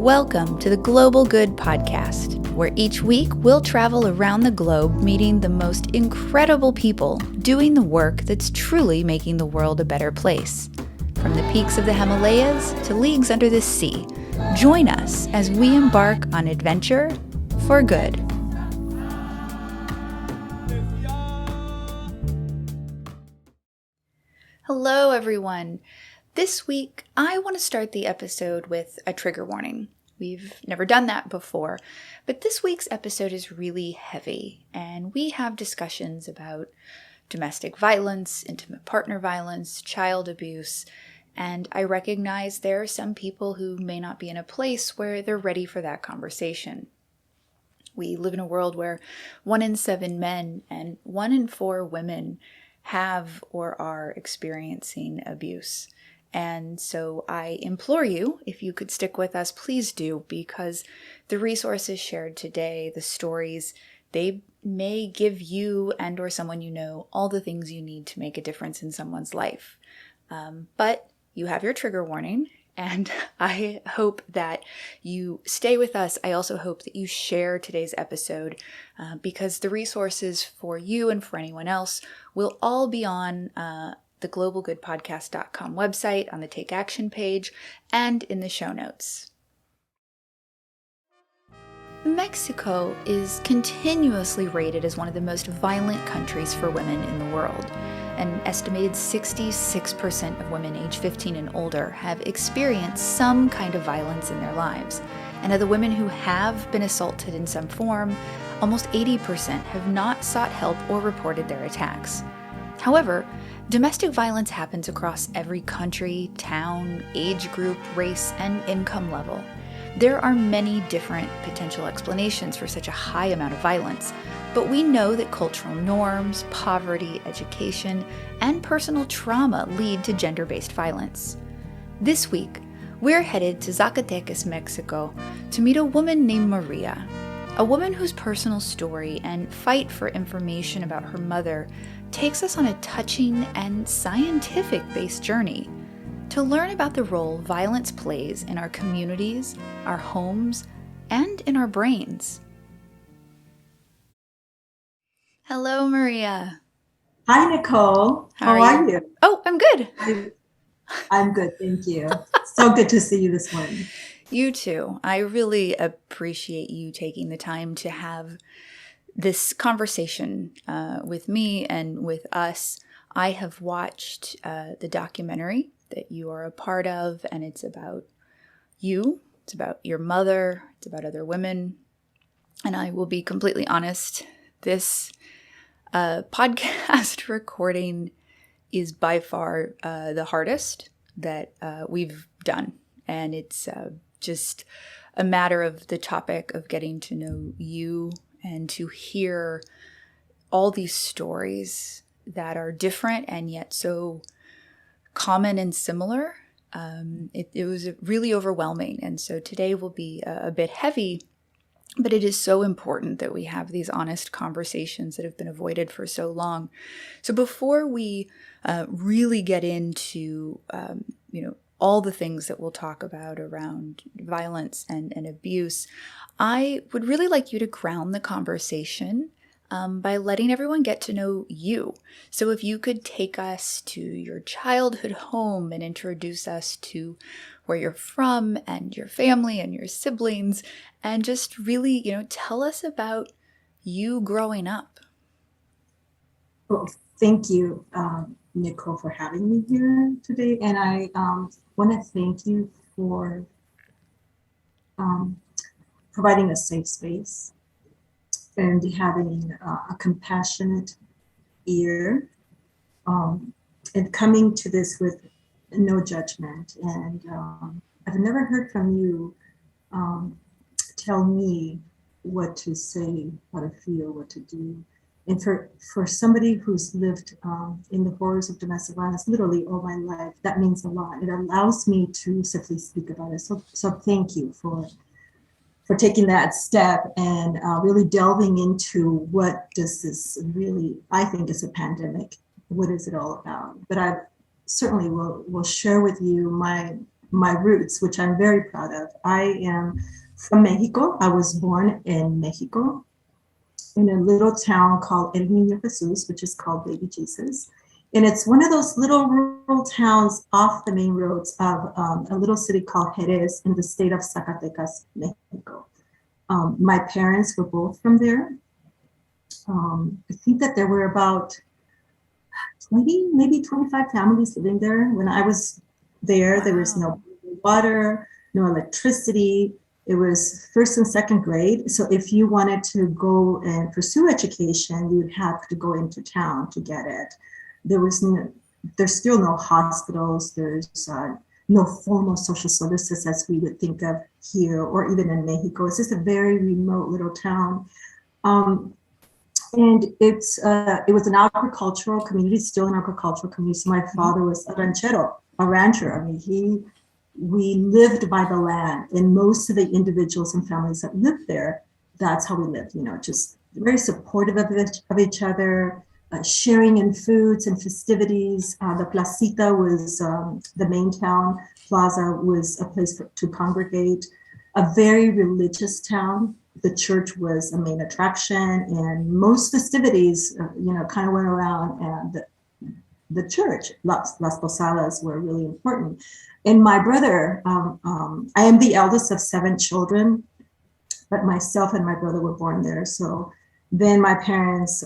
Welcome to the Global Good Podcast, where each week we'll travel around the globe meeting the most incredible people doing the work that's truly making the world a better place. From the peaks of the Himalayas to leagues under the sea, join us as we embark on adventure for good. Hello, everyone. This week, I want to start the episode with a trigger warning. We've never done that before, but this week's episode is really heavy, and we have discussions about domestic violence, intimate partner violence, child abuse, and I recognize there are some people who may not be in a place where they're ready for that conversation. We live in a world where 1 in 7 men and 1 in 4 women have or are experiencing abuse. And so I implore you, if you could stick with us, please do, because the resources shared today, the stories, they may give you and or someone you know all the things you need to make a difference in someone's life. But you have your trigger warning, and I hope that you stay with us. I also hope that you share today's episode because the resources for you and for anyone else will all be on the globalgoodpodcast.com website, on the Take Action page, and in the show notes. Mexico is continuously rated as one of the most violent countries for women in the world. An estimated 66% of women aged 15 and older have experienced some kind of violence in their lives. And of the women who have been assaulted in some form, almost 80% have not sought help or reported their attacks. However, domestic violence happens across every country, town, age group, race, and income level. There are many different potential explanations for such a high amount of violence, but we know that cultural norms, poverty, education, and personal trauma lead to gender-based violence. This week, we're headed to Zacatecas, Mexico, to meet a woman named Maria, a woman whose personal story and fight for information about her mother takes us on a touching and scientific-based journey to learn about the role violence plays in our communities, our homes, and in our brains. Hello, Maria. Hi, Nicole. How are you? Oh, I'm good. I'm good, thank you. So good to see you this morning. You too. I really appreciate you taking the time to have this conversation with me and with us. I have watched the documentary that you are a part of, and it's about you. It's about your mother. It's about other women. And I will be completely honest, this podcast recording is by far the hardest that we've done. And it's just a matter of the topic of getting to know you and to hear all these stories that are different and yet so common and similar. It was really overwhelming. And so today will be a bit heavy, but it is so important that we have these honest conversations that have been avoided for so long. So before we really get into, all the things that we'll talk about around violence and abuse, I would really like you to ground the conversation by letting everyone get to know you. So if you could take us to your childhood home and introduce us to where you're from and your family and your siblings, and just really, tell us about you growing up. Well, thank you, Nicole, for having me here today. And I want to thank you for providing a safe space and having a compassionate ear and coming to this with no judgment. And I've never heard from you tell me what to say, how to feel, what to do. And for somebody who's lived in the horrors of domestic violence literally all my life, that means a lot. It allows me to safely speak about it. So thank you for taking that step and really delving into what does this really, I think, is a pandemic. What is it all about? But I certainly will share with you my my roots, which I'm very proud of. I am from Mexico. I was born in Mexico in a little town called El Niño Jesus, which is called Baby Jesus. And it's one of those little rural towns off the main roads of a little city called Jerez in the state of Zacatecas, Mexico. My parents were both from there. I think that there were about maybe 25 families living there. When I was there, wow. There was no water, no electricity. It was first and second grade. So if you wanted to go and pursue education, you'd have to go into town to get it. There's still no hospitals. There's no formal social services as we would think of here or even in Mexico. It's just a very remote little town. And it was an agricultural community, still an agricultural community. So my father was a rancher. I mean, we lived by the land, and most of the individuals and families that lived there, that's how we lived, just very supportive of each other, sharing in foods and festivities. The placita was the main town. Plaza was a place to congregate. A very religious town. The church was a main attraction, and most festivities, kind of went around, and the church, Las Posadas, were really important. And my brother, I am the eldest of 7 children, but myself and my brother were born there. So then my parents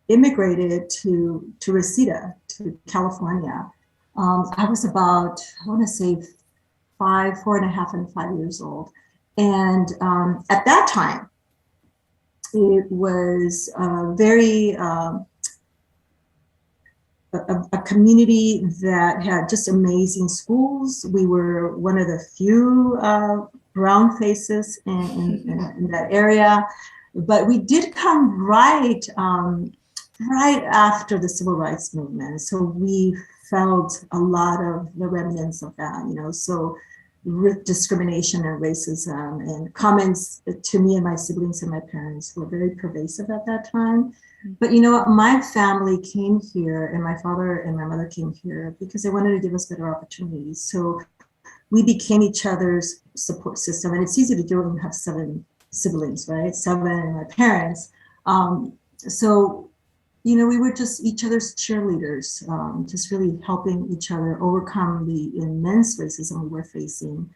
immigrated to Reseda, to California. I was about, I want to say 4.5 and 5 years old. And at that time, it was very a community that had just amazing schools. We were one of the few brown faces in that area, but we did come right after the civil rights movement. So we felt a lot of the remnants of that, so discrimination and racism and comments to me and my siblings and my parents were very pervasive at that time. But my family came here, and my father and my mother came here because they wanted to give us better opportunities. So we became each other's support system, and it's easy to do when you have 7 siblings, right? 7 and my parents. So we were just each other's cheerleaders, just really helping each other overcome the immense racism we were facing,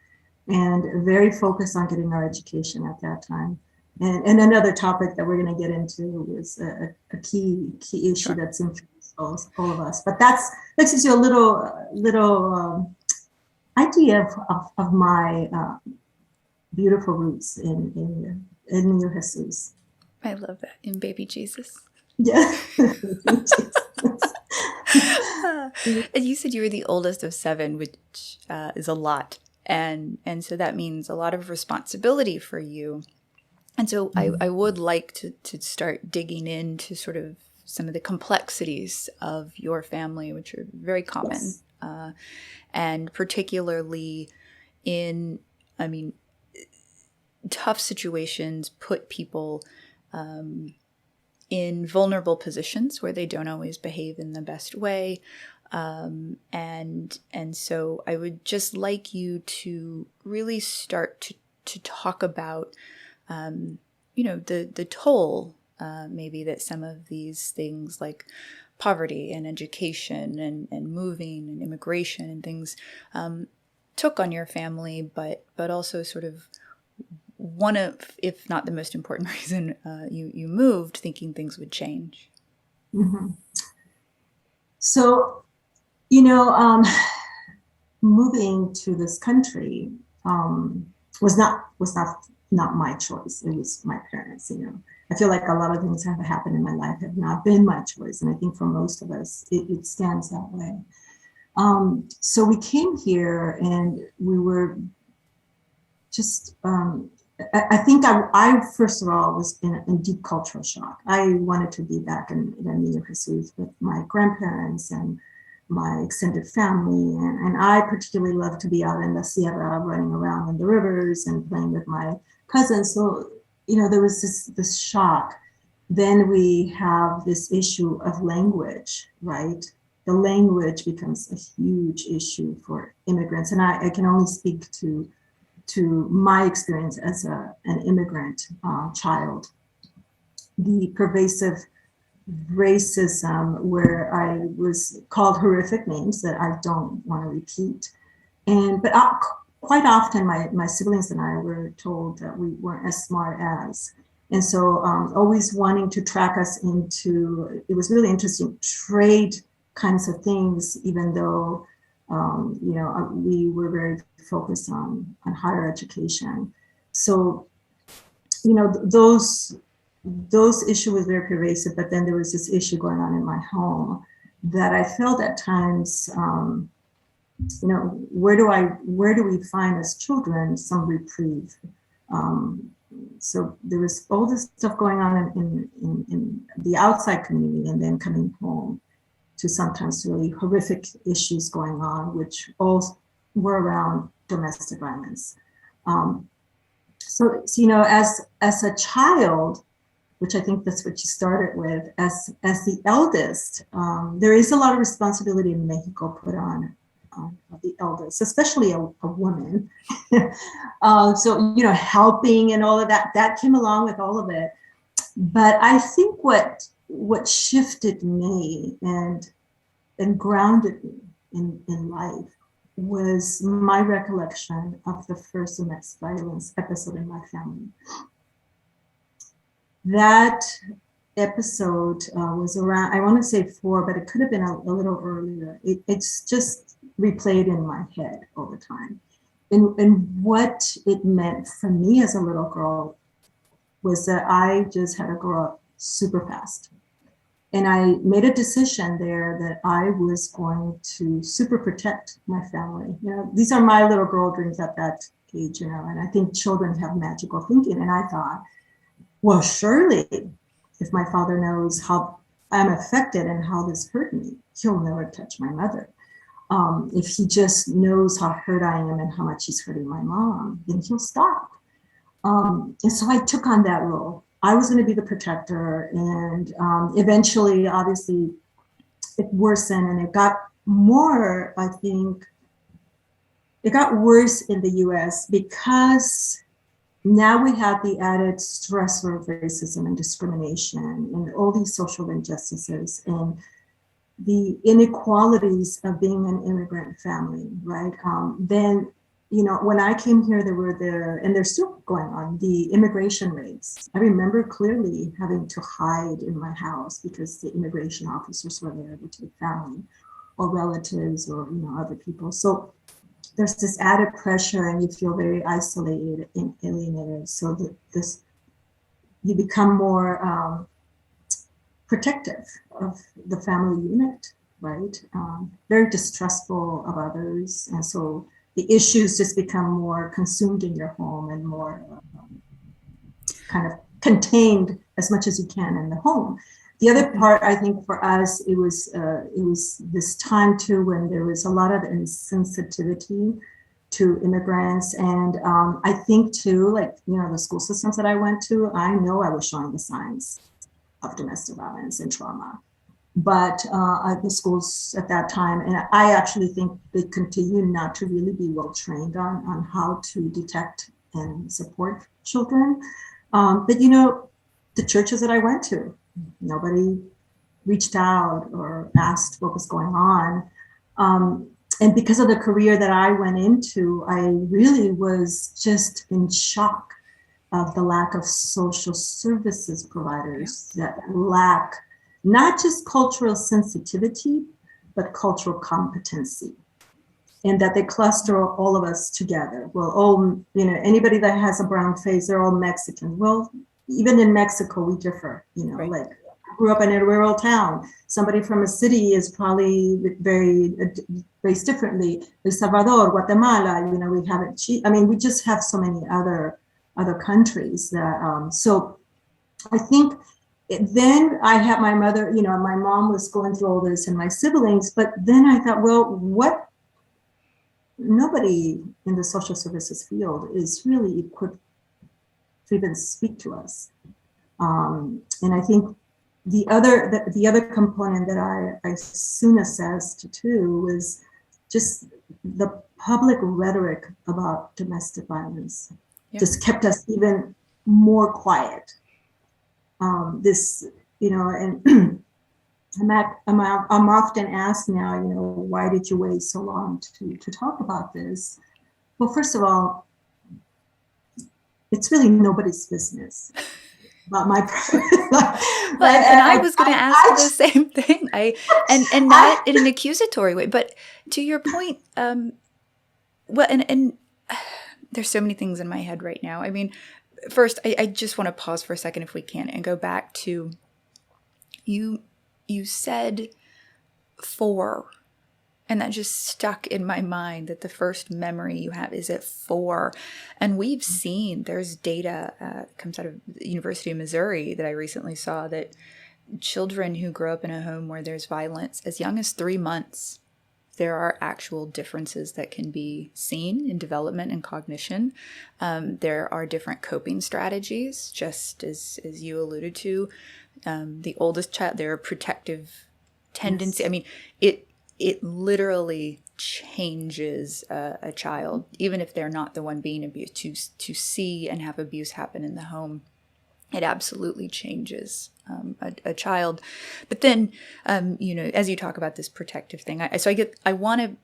and very focused on getting our education at that time. And another topic that we're going to get into was a key issue sure. That's influenced all of us. But that gives you a little idea of my beautiful roots in Niño Jesus. I love that, in Baby Jesus. Yeah. And you said you were the oldest of 7, which is a lot, and so that means a lot of responsibility for you. And so I would like to start digging into sort of some of the complexities of your family, which are very common, yes. And particularly tough situations put people in vulnerable positions where they don't always behave in the best way. And so I would just like you to really start to talk about, the toll, maybe that some of these things like poverty and education and moving and immigration and things took on your family, but also sort of one of, if not the most important reason you moved, thinking things would change. Mm-hmm. So, moving to this country was not my choice. It was my parents. I feel like a lot of things that have happened in my life have not been my choice, and I think for most of us, it stands that way. So we came here, and we were just. I think I first of all was in deep cultural shock. I wanted to be back in Niño Jesus with my grandparents and my extended family, and I particularly love to be out in the Sierra, running around in the rivers and playing with my cousins. So there was this shock. Then we have this issue of language, right? the language becomes a huge issue for immigrants. And I can only speak to my experience as an immigrant child. The pervasive racism where I was called horrific names that I don't want to repeat. But quite often my siblings and I were told that we weren't as smart as. And so always wanting to track us into, it was really interesting, trade kinds of things, even though, we were very focused on higher education. So, those issues were very pervasive, but then there was this issue going on in my home that I felt at times, where do we find as children some reprieve? So there was all this stuff going on in the outside community, and then coming home to sometimes really horrific issues going on, which all were around domestic violence. So as a child, which I think that's what you started with, as the eldest, there is a lot of responsibility in Mexico put on the eldest, especially a woman. So, helping and all of that came along with all of it. But I think what shifted me and grounded me in life was my recollection of the first domestic violence episode in my family. That episode was around, I want to say 4, but it could have been a little earlier. It's just replayed in my head all the time. And what it meant for me as a little girl was that I just had to grow up super fast. And I made a decision there that I was going to super protect my family. These are my little girl dreams at that age, and I think children have magical thinking. And I thought, well, surely if my father knows how I'm affected and how this hurt me, he'll never touch my mother. If he just knows how hurt I am and how much he's hurting my mom, then he'll stop. And so I took on that role. I was going to be the protector, and eventually, obviously, it worsened, and it got more, I think, it got worse in the US because now we have the added stressor of racism and discrimination and all these social injustices and the inequalities of being an immigrant family, right? Then, when I came here, and they're still going on, the immigration raids. I remember clearly having to hide in my house because the immigration officers were there to take family or relatives or, other people. So there's this added pressure and you feel very isolated and alienated. So you become more protective of the family unit, right? Very distrustful of others. And so the issues just become more consumed in your home and more kind of contained as much as you can in the home. The other part, I think for us, it was this time too when there was a lot of insensitivity to immigrants. And I think too, the school systems that I went to, I know I was showing the signs of domestic violence and trauma. But the schools at that time, and I actually think they continue not to really be well trained on how to detect and support children. But the churches that I went to, nobody reached out or asked what was going on. And because of the career that I went into, I really was just in shock of the lack of social services providers that lack not just cultural sensitivity, but cultural competency. And that they cluster all of us together. Well, anybody that has a brown face, they're all Mexican. Well, even in Mexico, we differ, right. Like I grew up in a rural town. Somebody from a city is probably very raised differently. El Salvador, Guatemala, we have it. We just have so many other countries that, so I think then I had my mother, my mom was going through all this and my siblings, but then I thought, well, nobody in the social services field is really equipped to even speak to us. And I think the other component that I soon assessed too was just the public rhetoric about domestic violence just kept us even more quiet. This, you know, and I'm often asked now, you know, why did you wait so long to talk about this? Well, first of all, it's really nobody's business about my private life. Well, and I was going to ask the same thing. And not in an accusatory way, but to your point, well, and there's so many things in my head right now. I mean, first, I just want to pause for a second, if we can, and go back to you said 4, and that just stuck in my mind, that the first memory you have is at 4. And we've seen, there's data comes out of the University of Missouri that I recently saw, that children who grow up in a home where there's violence as young as 3 months, there are actual differences that can be seen in development and cognition. There are different coping strategies, just as you alluded to. The oldest child, there are protective tendency. Yes. I mean, it literally changes a child, even if they're not the one being abused, to see and have abuse happen in the home. It absolutely changes a child. But then, you know, as you talk about this protective thing, I want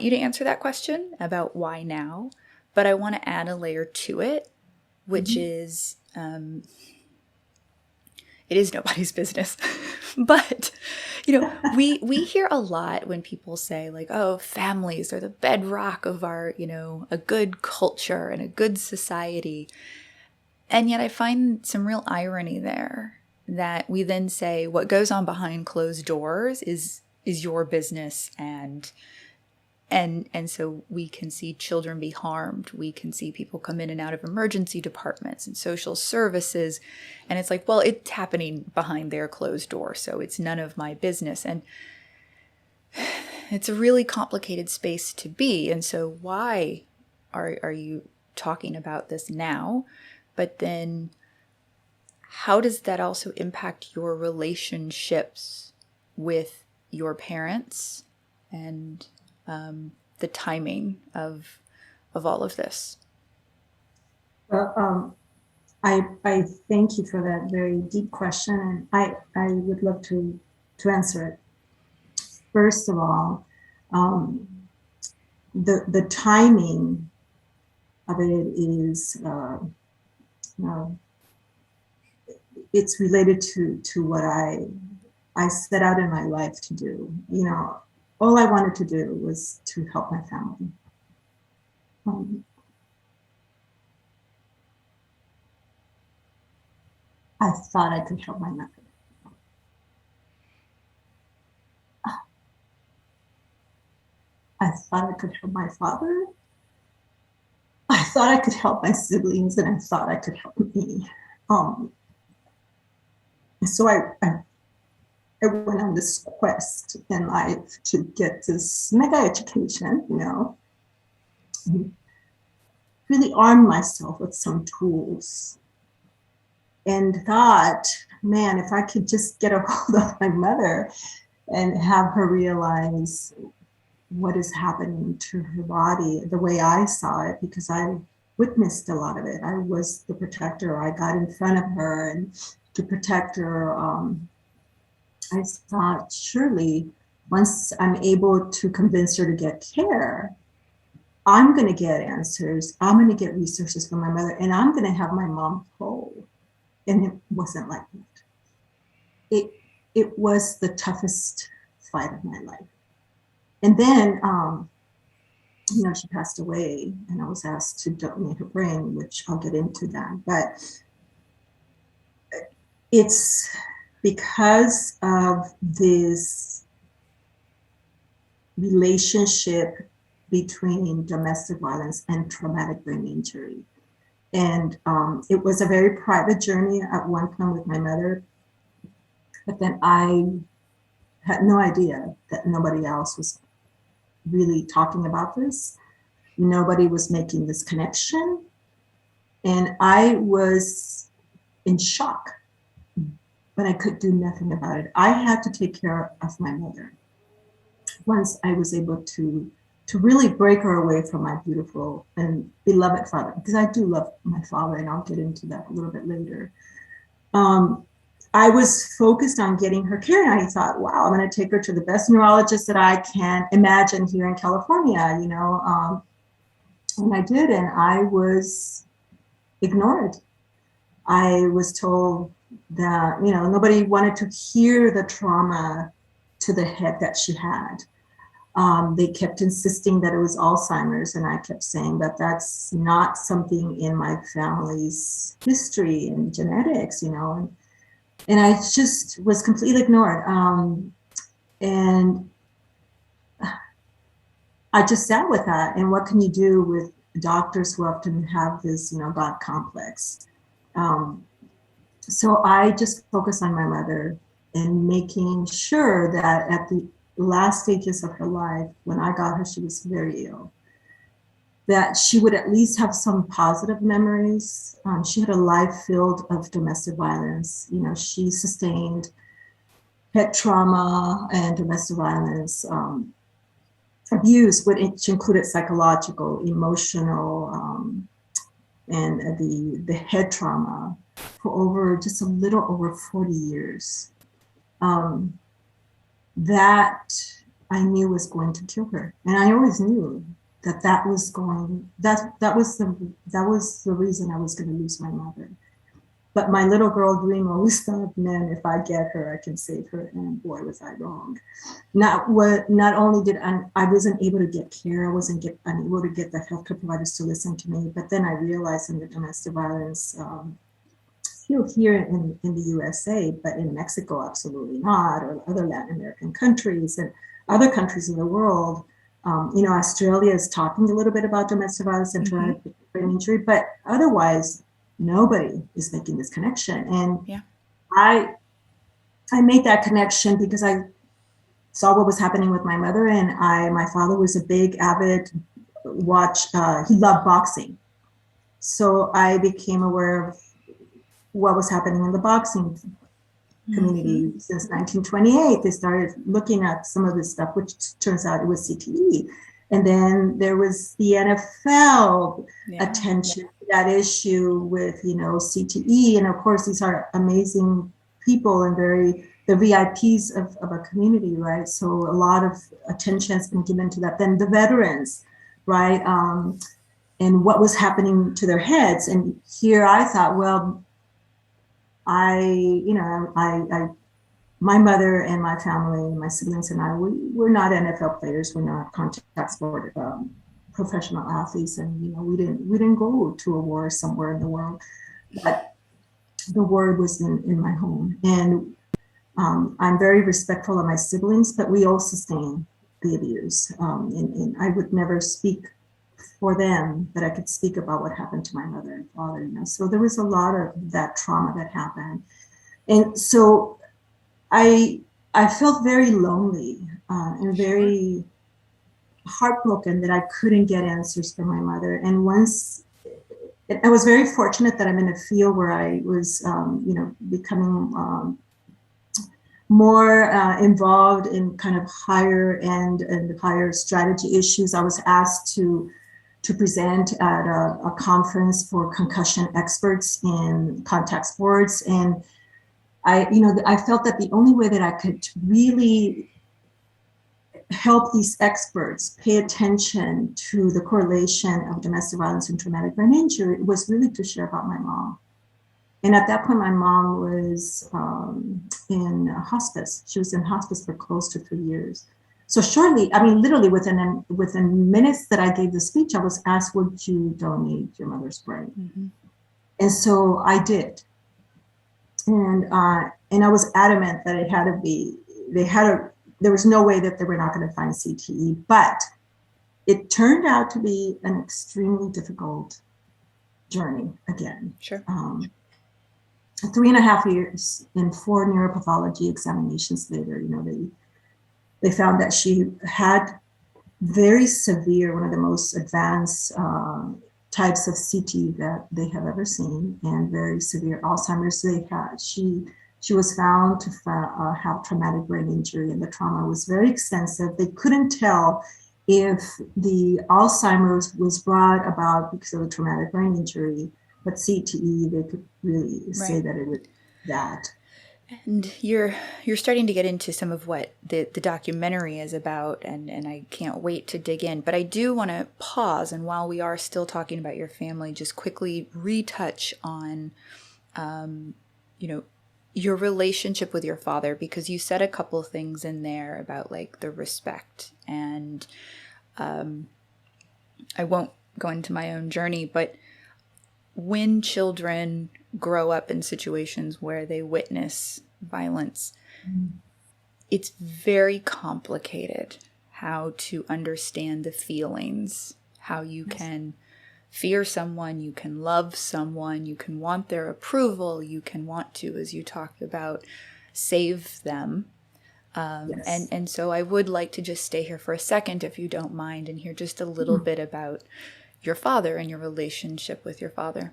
you to answer that question about why now, but I want to add a layer to it, which is, it is nobody's business. But, you know, we hear a lot when people say, like, oh, families are the bedrock of our, you know, a good culture and a good society. And yet I find some real irony there, that we then say what goes on behind closed doors is your business, and so we can see children be harmed. We can see people come in and out of emergency departments and social services. And it's like, well, it's happening behind their closed door, so it's none of my business. And it's a really complicated space to be. And so why are you talking about this now? But then how does that also impact your relationships with your parents and the timing of all of this? Well, I thank you for that very deep question, and I would love to answer it. First of all, the timing of it is it's related to what I set out in my life to do. You know, all I wanted to do was to help my family. I thought I could help my mother. I thought I could help my father. I thought I could help my siblings, and I thought I could help me. So I went on this quest in life to get this mega education, you know, really arm myself with some tools, and thought, man, if I could just get a hold of my mother and have her realize what is happening to her body the way I saw it, because I witnessed a lot of it. I was the protector. I got in front of her and to protect her. I thought, surely once I'm able to convince her to get care, I'm going to get answers. I'm going to get resources from my mother, and I'm going to have my mom whole. And it wasn't like that. It was the toughest fight of my life. And then, you know, she passed away, and I was asked to donate her brain, which I'll get into that. But it's because of this relationship between domestic violence and traumatic brain injury. And it was a very private journey at one point with my mother. But then I had no idea that nobody else was really talking about this. Nobody was making this connection. And I was in shock but I could do nothing about it. I had to take care of my mother. Once I was able to really break her away from my beautiful and beloved father, because I do love my father, and I'll get into that a little bit later. I was focused on getting her care, and I thought, wow, I'm going to take her to the best neurologist that I can imagine here in California, and I did, and I was ignored. I was told that, nobody wanted to hear the trauma to the head that she had. They kept insisting that it was Alzheimer's, and I kept saying that that's not something in my family's history and genetics, and I just was completely ignored. And I just sat with that. And what can you do with doctors who often have this, God complex? So I just focused on my mother and making sure that at the last stages of her life, when I got her, she was very ill, that she would at least have some positive memories. She had a life filled of domestic violence. She sustained head trauma and domestic violence, abuse, which included psychological, emotional, and the head trauma for over just a little over 40 years. That I knew was going to kill her, and I always knew that was the reason I was going to lose my mother. But my little girl dream always thought, man, if I get her, I can save her. And boy, was I wrong. Not only did I wasn't able to get care, I wasn't unable to get the healthcare providers to listen to me. But then I realized in the domestic violence here in the USA, but in Mexico, absolutely not, or other Latin American countries and other countries in the world. Australia is talking a little bit about domestic violence and traumatic brain injury, but otherwise, nobody is making this connection. And yeah. I made that connection because I saw what was happening with my mother, and my father was a big avid he loved boxing. So I became aware of what was happening in the boxing community. Since 1928. They started looking at some of this stuff, which turns out it was CTE. And then there was the NFL attention to that issue with, CTE. And of course, these are amazing people and the VIPs of a community, right? So a lot of attention has been given to that. Then the veterans, right? And what was happening to their heads. And here I thought, well, my mother and my family, my siblings and I, we're not NFL players. We're not contact sport professional athletes, and we didn't go to a war somewhere in the world. But the war was in my home, and I'm very respectful of my siblings, but we all sustained the abuse, and I would never speak for them, but I could speak about what happened to my mother and father. So there was a lot of that trauma that happened, and so I felt very lonely and very heartbroken that I couldn't get answers from my mother. And once I was very fortunate that I'm in a field where I was, becoming more involved in kind of higher end and higher strategy issues. I was asked to present at a conference for concussion experts in contact sports, and I felt that the only way that I could really help these experts pay attention to the correlation of domestic violence and traumatic brain injury was really to share about my mom. And at that point, my mom was in hospice. She was in hospice for close to 3 years. So shortly, literally within minutes that I gave the speech, I was asked, would you donate your mother's brain? Mm-hmm. And so I did. And I was adamant that it had to be, there was no way that they were not going to find CTE, but it turned out to be an extremely difficult journey again. Sure. 3.5 years and 4 neuropathology examinations later, they found that she had very severe, one of the most advanced types of CT that they have ever seen, and very severe Alzheimer's. She She was found to have traumatic brain injury, and the trauma was very extensive. They couldn't tell if the Alzheimer's was brought about because of the traumatic brain injury, but CTE, they could really say that it was that. And you're starting to get into some of what the documentary is about, and I can't wait to dig in. But I do want to pause, and while we are still talking about your family, just quickly retouch on, your relationship with your father, because you said a couple things in there about like the respect, and I won't go into my own journey, but when children grow up in situations where they witness violence, it's very complicated how to understand the feelings, how you can fear someone, you can love someone, you can want their approval, you can want to, as you talked about, save them. And so I would like to just stay here for a second, if you don't mind, and hear just a little bit about your father and your relationship with your father.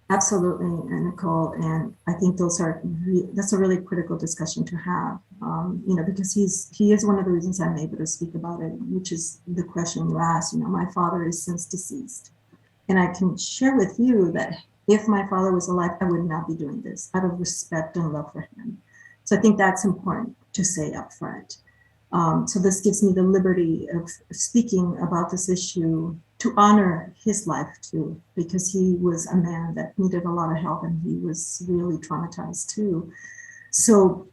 Absolutely, Nicole, and I think that's a really critical discussion to have. Because he is one of the reasons I'm able to speak about it, which is the question you asked. My father is since deceased, and I can share with you that if my father was alive, I would not be doing this out of respect and love for him. So I think that's important to say up front. So this gives me the liberty of speaking about this issue to honor his life too, because he was a man that needed a lot of help, and he was really traumatized too. So,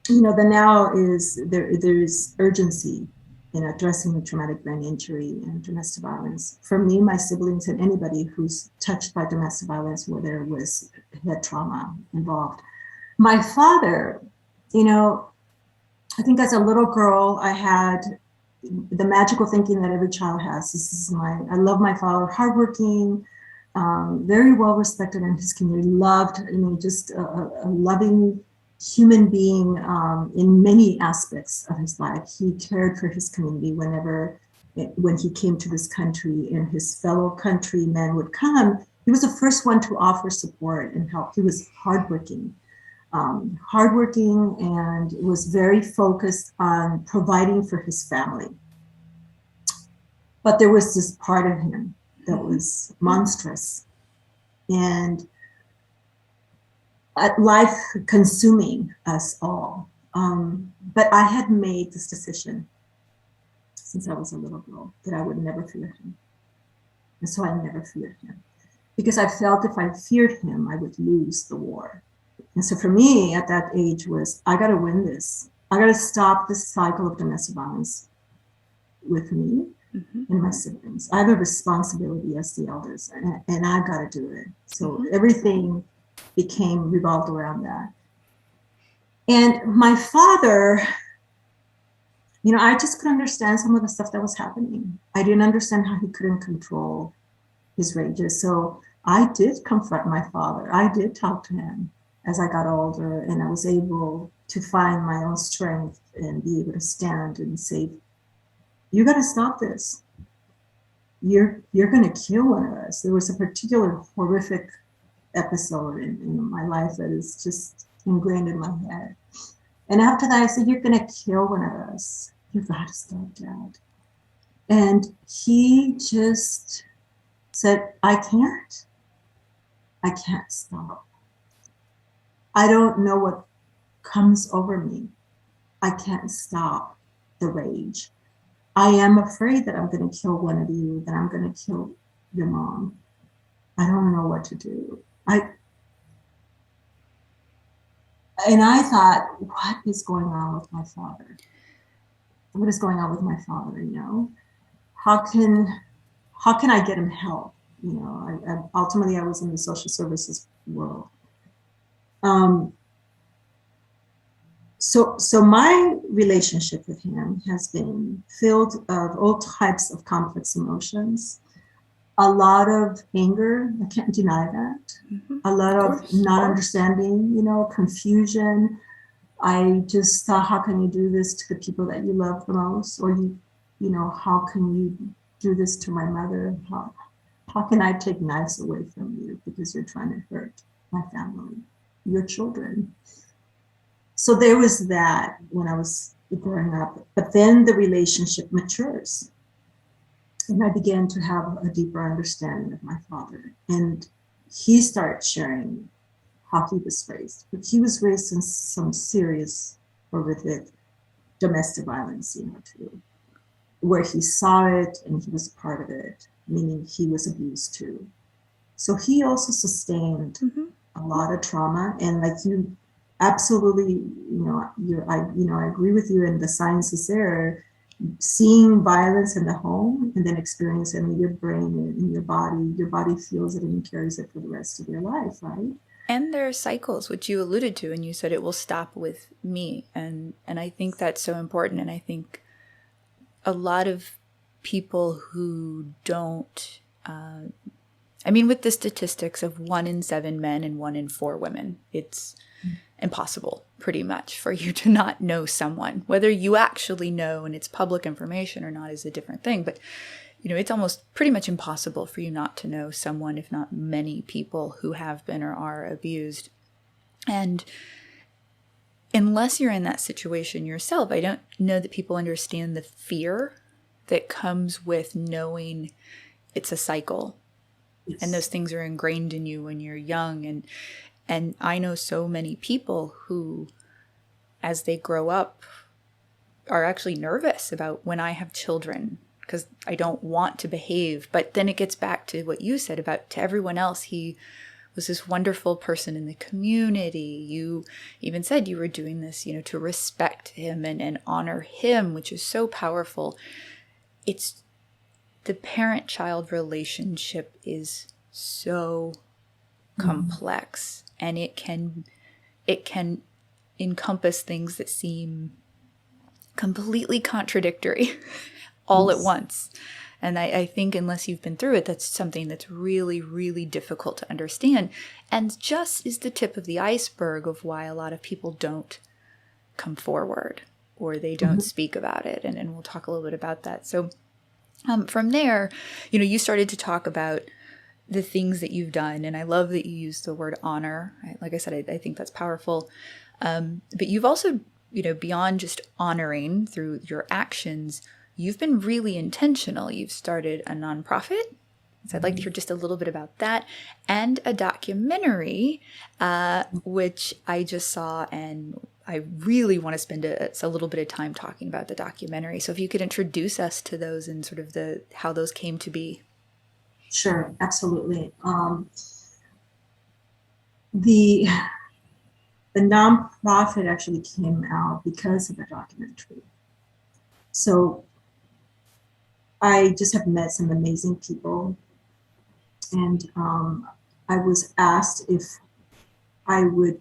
the now is there's urgency in addressing the traumatic brain injury and domestic violence. For me, my siblings, and anybody who's touched by domestic violence where there was head trauma involved. My father, I think as a little girl, I had the magical thinking that every child has. I love my father, hardworking, very well respected in his community, loved, just a loving human being in many aspects of his life. He cared for his community when he came to this country and his fellow countrymen would come. He was the first one to offer support and help. He was hardworking and was very focused on providing for his family. But there was this part of him that was monstrous and life consuming us all. But I had made this decision since I was a little girl that I would never fear him. And so I never feared him, because I felt if I feared him, I would lose the war. And so for me at that age was, I got to win this. I got to stop this cycle of domestic violence with me and my siblings. I have a responsibility as the eldest, and I've got to do it. So everything revolved around that. And my father, I just couldn't understand some of the stuff that was happening. I didn't understand how he couldn't control his rages. So I did confront my father. I did talk to him as I got older, and I was able to find my own strength and be able to stand and say, you got to stop this. You're going to kill one of us. There was a particular horrific episode in my life that is just ingrained in my head. And after that, I said, you're going to kill one of us. You got to stop, Dad. And he just said, I can't stop. I don't know what comes over me. I can't stop the rage. I am afraid that I'm going to kill one of you, that I'm going to kill your mom. I don't know what to do. And I thought, what is going on with my father? What is going on with my father? How can I get him help? Ultimately, I was in the social services world. So my relationship with him has been filled of all types of complex emotions, a lot of anger. I can't deny that. A lot of not understanding, confusion. I just thought, how can you do this to the people that you love the most? Or how can you do this to my mother? How can I take knives away from you because you're trying to hurt my family? your children. So there was that when I was growing up, but then the relationship matures. And I began to have a deeper understanding of my father. And he started sharing how he was raised. But he was raised in some serious, horrific domestic violence, too, where he saw it and he was part of it, meaning he was abused too. So he also sustained a lot of trauma. And like you, absolutely, I agree with you, and the science is there. Seeing violence in the home and then experiencing it in your brain and in your body feels it and carries it for the rest of your life, right? And there are cycles, which you alluded to, and you said it will stop with me. And I think that's so important. And I think a lot of people who don't, with the statistics of 1 in 7 men and 1 in 4 women, it's impossible pretty much for you to not know someone. Whether you actually know and it's public information or not is a different thing. But, it's almost pretty much impossible for you not to know someone, if not many people who have been or are abused. And unless you're in that situation yourself, I don't know that people understand the fear that comes with knowing it's a cycle. Yes. And those things are ingrained in you when you're young. And I know so many people who, as they grow up, are actually nervous about when I have children, because I don't want to behave. But then it gets back to what you said about to everyone else, he was this wonderful person in the community. You even said you were doing this, to respect him and honor him, which is so powerful. It's the parent-child relationship is so complex, and it can encompass things that seem completely contradictory all at once. And I think unless you've been through it, that's something that's really, really difficult to understand, and just is the tip of the iceberg of why a lot of people don't come forward or they don't speak about it. And we'll talk a little bit about that. So from there, you started to talk about the things that you've done. And I love that you used the word honor. Like I said, I think that's powerful. But you've also, beyond just honoring through your actions, you've been really intentional. You've started a nonprofit. So I'd like to hear just a little bit about that, and a documentary, which I just saw, and I really want to spend a little bit of time talking about the documentary. So if you could introduce us to those and sort of how those came to be. Sure, absolutely. The nonprofit actually came out because of the documentary. So I just have met some amazing people, and I was asked if I would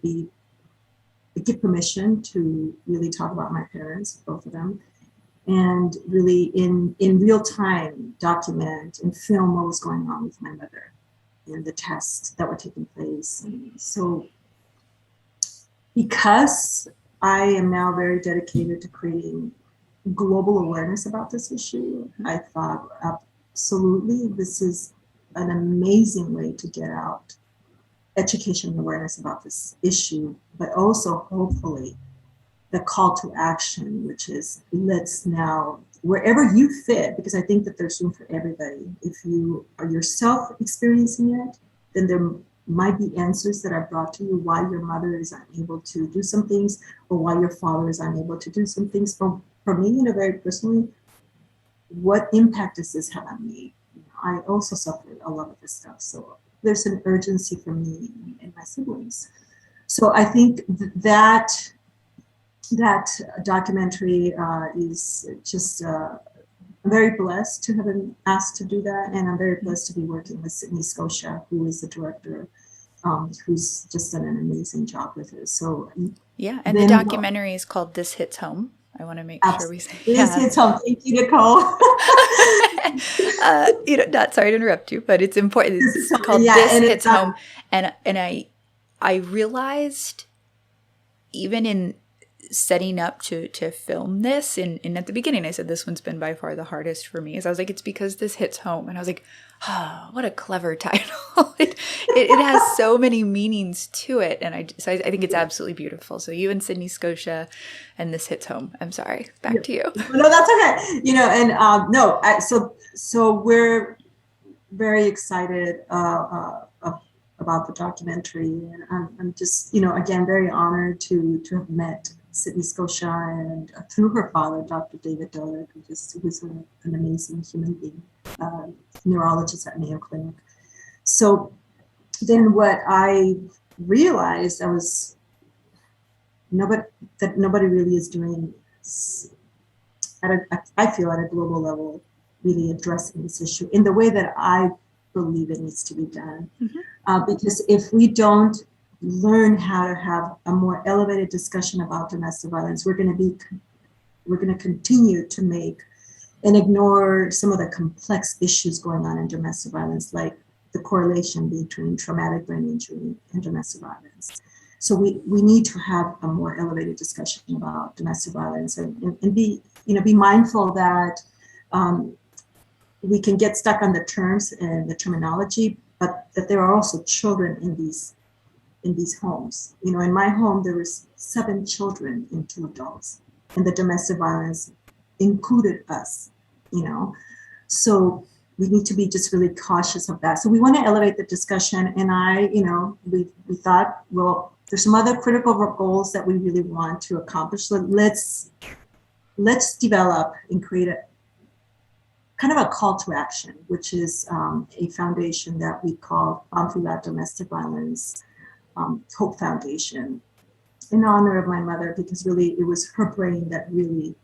get permission to really talk about my parents, both of them, and really in real time document and film what was going on with my mother and the tests that were taking place. And so because I am now very dedicated to creating global awareness about this issue, I thought absolutely this is an amazing way to get out education and awareness about this issue, but also hopefully the call to action, which is let's now, wherever you fit, because I think that there's room for everybody. If you are yourself experiencing it, then there might be answers that are brought to you why your mother is unable to do some things, or why your father is unable to do some things. For me, very personally, what impact does this have on me? I also suffered a lot of this stuff. So there's an urgency for me and my siblings. So I think that documentary is just, I'm very blessed to have been asked to do that. And I'm very blessed to be working with Sydney Scotia, who is the director, who's just done an amazing job with it. So yeah, and the documentary is called This Hits Home. I want to make sure we say This Hits Home. Thank you, Nicole. Not sorry to interrupt you, but it's important. It's called This Hits Home. And I realized even in setting up to film this, and at the beginning I said this one's been by far the hardest for me, is I was like, it's because this hits home. And I was like, oh, what a clever title. It has so many meanings to it, and I think it's absolutely beautiful. So you and Sydney, Scotia, and this hits home. I'm sorry, back to you. No, that's okay. And no, so we're very excited about the documentary, and I'm just, again, very honored to have met Sydney, Scotia, and through her father, Dr. David Dolan, who's an amazing human being, neurologist at Mayo Clinic. So then what I realized that nobody really is doing I feel at a global level, really addressing this issue in the way that I believe it needs to be done. Because if we don't learn how to have a more elevated discussion about domestic violence, we're going to continue to make and ignore some of the complex issues going on in domestic violence, like the correlation between traumatic brain injury and domestic violence. So we need to have a more elevated discussion about domestic violence, and be mindful that we can get stuck on the terms and the terminology, but that there are also children in these homes. In my home, there was 7 children and 2 adults, and the domestic violence included us, So we need to be just really cautious of that. So we want to elevate the discussion, and we thought, well, there's some other critical goals that we really want to accomplish. So let's develop and create a kind of a call to action, which is a foundation that we call Pamphila Domestic Violence Hope Foundation, in honor of my mother, because really it was her brain that really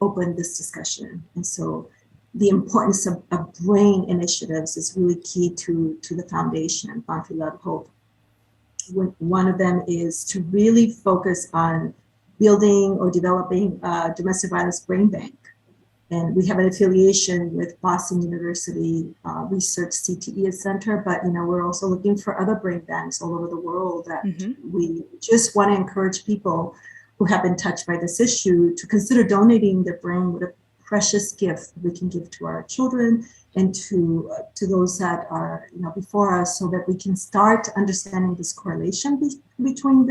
opened this discussion. And so the importance of brain initiatives is really key to the foundation, Pamphila Hope. One of them is to really focus on building or developing a domestic violence brain bank. And we have an affiliation with Boston University Research CTE Center, but we're also looking for other brain banks all over the world that we just want to encourage people who have been touched by this issue to consider donating their brain with a precious gift we can give to our children and to those that are before us, so that we can start understanding this correlation between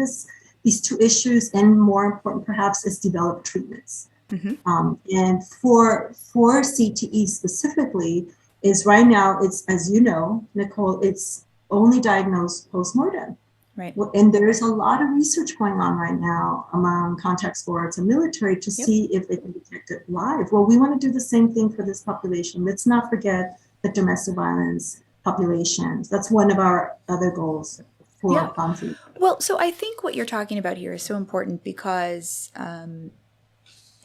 these 2 issues, and more important perhaps is develop treatments. And for CTE specifically, is right now, it's, as you know, Nicole, it's only diagnosed post-mortem. Right. And there is a lot of research going on right now among contact sports and military to see if they can detect it live. Well, we want to do the same thing for this population. Let's not forget the domestic violence populations. That's one of our other goals for Pamphila. Well, so I think what you're talking about here is so important because, and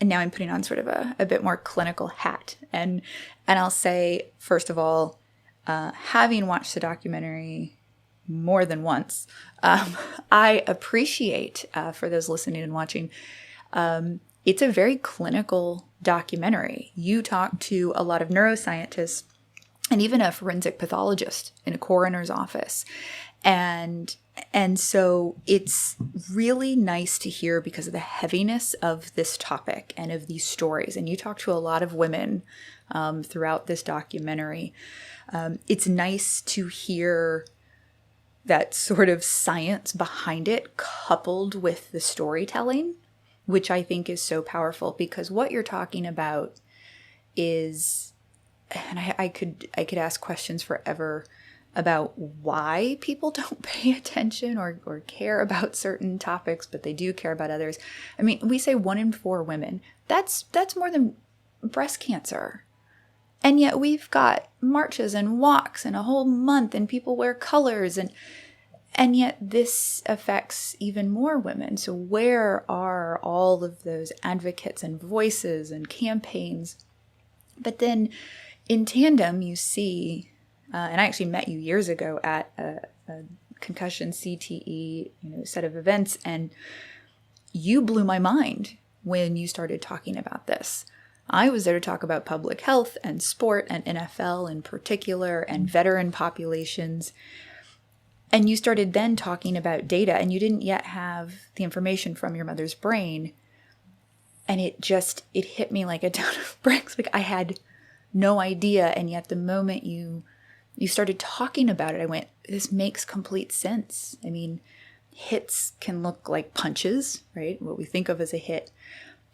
now I'm putting on sort of a bit more clinical hat. And I'll say, first of all, having watched the documentary more than once, I appreciate, for those listening and watching, it's a very clinical documentary. You talk to a lot of neuroscientists and even a forensic pathologist in a coroner's office. And so it's really nice to hear because of the heaviness of this topic and of these stories. And you talk to a lot of women throughout this documentary. It's nice to hear that sort of science behind it coupled with the storytelling, which I think is so powerful, because what you're talking about is, and I could ask questions forever about why people don't pay attention or care about certain topics, but they do care about others. I mean, we say 1 in 4 women. That's more than breast cancer. And yet we've got marches and walks and a whole month, and people wear colors, and yet this affects even more women. So where are all of those advocates and voices and campaigns? But then in tandem, you see, and I actually met you years ago at a concussion CTE set of events, and you blew my mind when you started talking about this. I was there to talk about public health and sport and NFL in particular and veteran populations. And you started then talking about data, and you didn't yet have the information from your mother's brain. And it hit me like a ton of bricks. Like I had no idea. And yet the moment you started talking about it, I went, this makes complete sense. I mean, hits can look like punches, right? What we think of as a hit.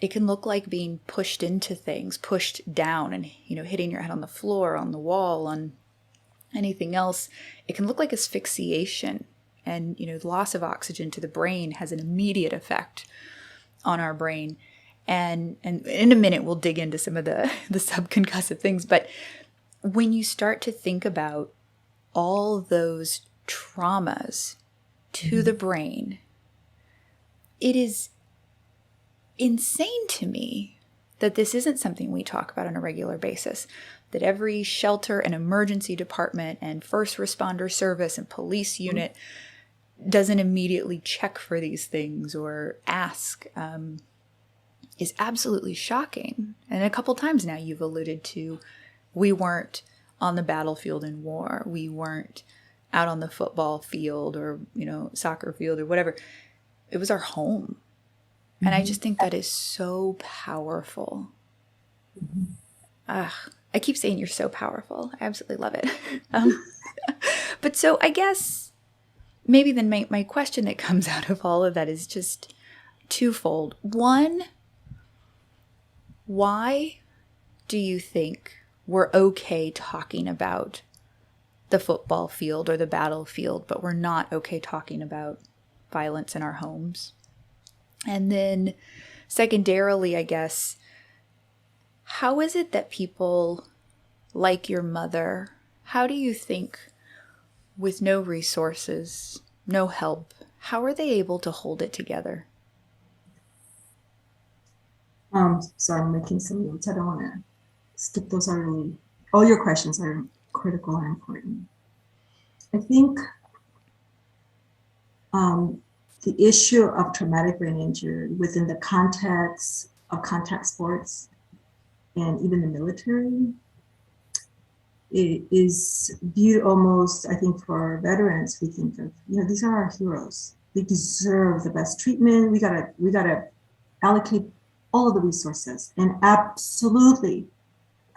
It can look like being pushed into things, pushed down and, hitting your head on the floor, on the wall, on anything else. It can look like asphyxiation, and, the loss of oxygen to the brain has an immediate effect on our brain. And in a minute, we'll dig into some of the subconcussive things. But when you start to think about all those traumas to the brain, it is insane to me that this isn't something we talk about on a regular basis, that every shelter and emergency department and first responder service and police unit doesn't immediately check for these things or ask, is absolutely shocking. And a couple times now you've alluded to, we weren't on the battlefield in war. We weren't out on the football field or, soccer field or whatever. It was our home. And I just think that is so powerful. I keep saying you're so powerful. I absolutely love it. But so I guess maybe then my question that comes out of all of that is just twofold. One, why do you think we're okay talking about the football field or the battlefield, but we're not okay talking about violence in our homes? And then secondarily, I guess, how is it that people like your mother, how do you think with no resources, no help, how are they able to hold it together? So I'm making some notes. I don't want to skip those. All your questions are critical and important. I think the issue of traumatic brain injury within the context of contact sports and even the military, it is viewed almost, I think for veterans, we think of, these are our heroes. They deserve the best treatment. We gotta allocate all of the resources, and absolutely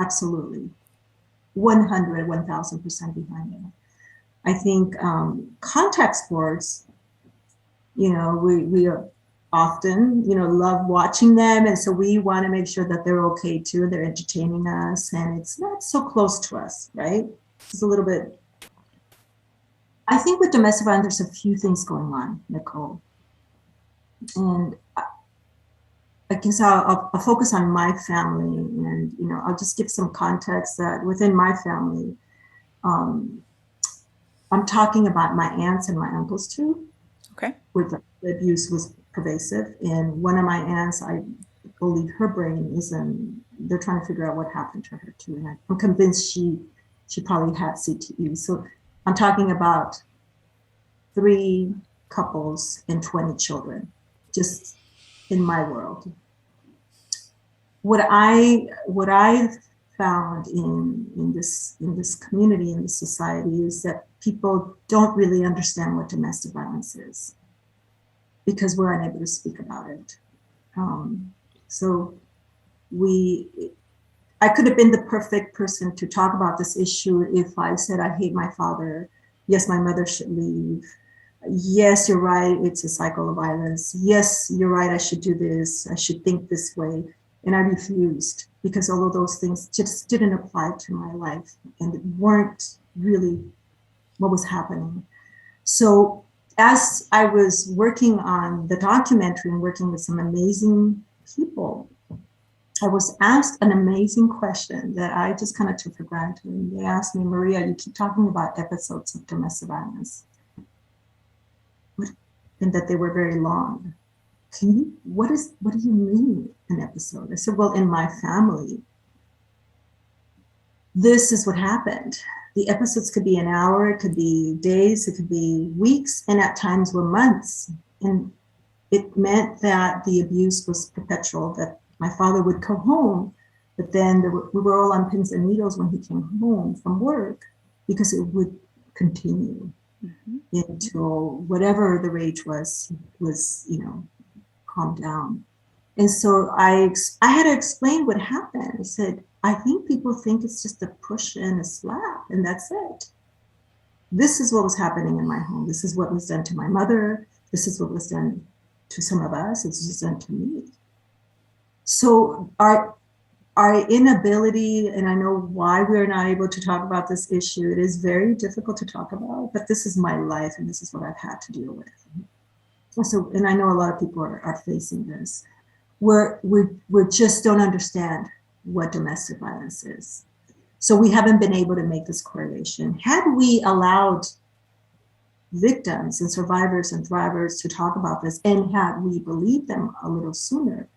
1,000% behind it. I think contact sports, we are often, love watching them. And so we want to make sure that they're okay too. They're entertaining us and it's not so close to us, right? It's a little bit. I think with domestic violence, there's a few things going on, Nicole. And I guess I'll focus on my family and, I'll just give some context that within my family, I'm talking about my aunts and my uncles too. Okay. Where the abuse was pervasive. And one of my aunts, I believe her brain is they're trying to figure out what happened to her too. And I'm convinced she probably had CTE. So I'm talking about 3 couples and 20 children, just in my world. What I've found in this community, in this society, is that people don't really understand what domestic violence is because we're unable to speak about it. So I could have been the perfect person to talk about this issue if I said I hate my father. Yes, my mother should leave. Yes, you're right. It's a cycle of violence. Yes, you're right. I should do this. I should think this way. And I refused because all of those things just didn't apply to my life and weren't really what was happening. So as I was working on the documentary and working with some amazing people, I was asked an amazing question that I just kind of took for granted. And they asked me, Maria, you keep talking about episodes of domestic violence and that they were very long. What do you mean an episode? I said, well, in my family, this is what happened. The episodes could be an hour, it could be days, it could be weeks, and at times were months. And it meant that the abuse was perpetual, that my father would come home, but then we were all on pins and needles when he came home from work because it would continue. Mm-hmm. until whatever the rage was, calmed down. And so I had to explain what happened. I said, I think people think it's just a push and a slap, and that's it. This is what was happening in my home. This is what was done to my mother. This is what was done to some of us. It's just done to me. So our inability, and I know why we're not able to talk about this issue. It is very difficult to talk about, but this is my life, and this is what I've had to deal with. So, and I know a lot of people are facing this. We just don't understand what domestic violence is. So we haven't been able to make this correlation. Had we allowed victims and survivors and thrivers to talk about this, and had we believed them a little sooner,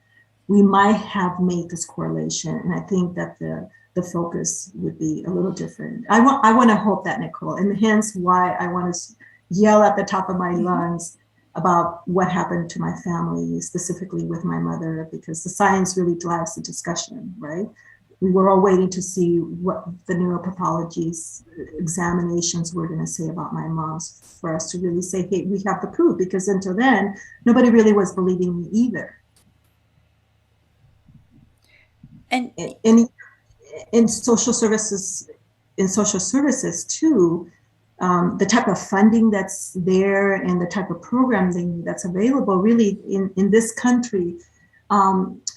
we might have made this correlation. And I think that the focus would be a little different. I want to hope that, Nicole, and hence why I want to yell at the top of my lungs about what happened to my family, specifically with my mother, because the science really drives the discussion, right? We were all waiting to see what the neuropathology's examinations were going to say about my mom's for us to really say, hey, we have the proof, because until then, nobody really was believing me either. And in social services too, the type of funding that's there and the type of programming that's available, really in this country,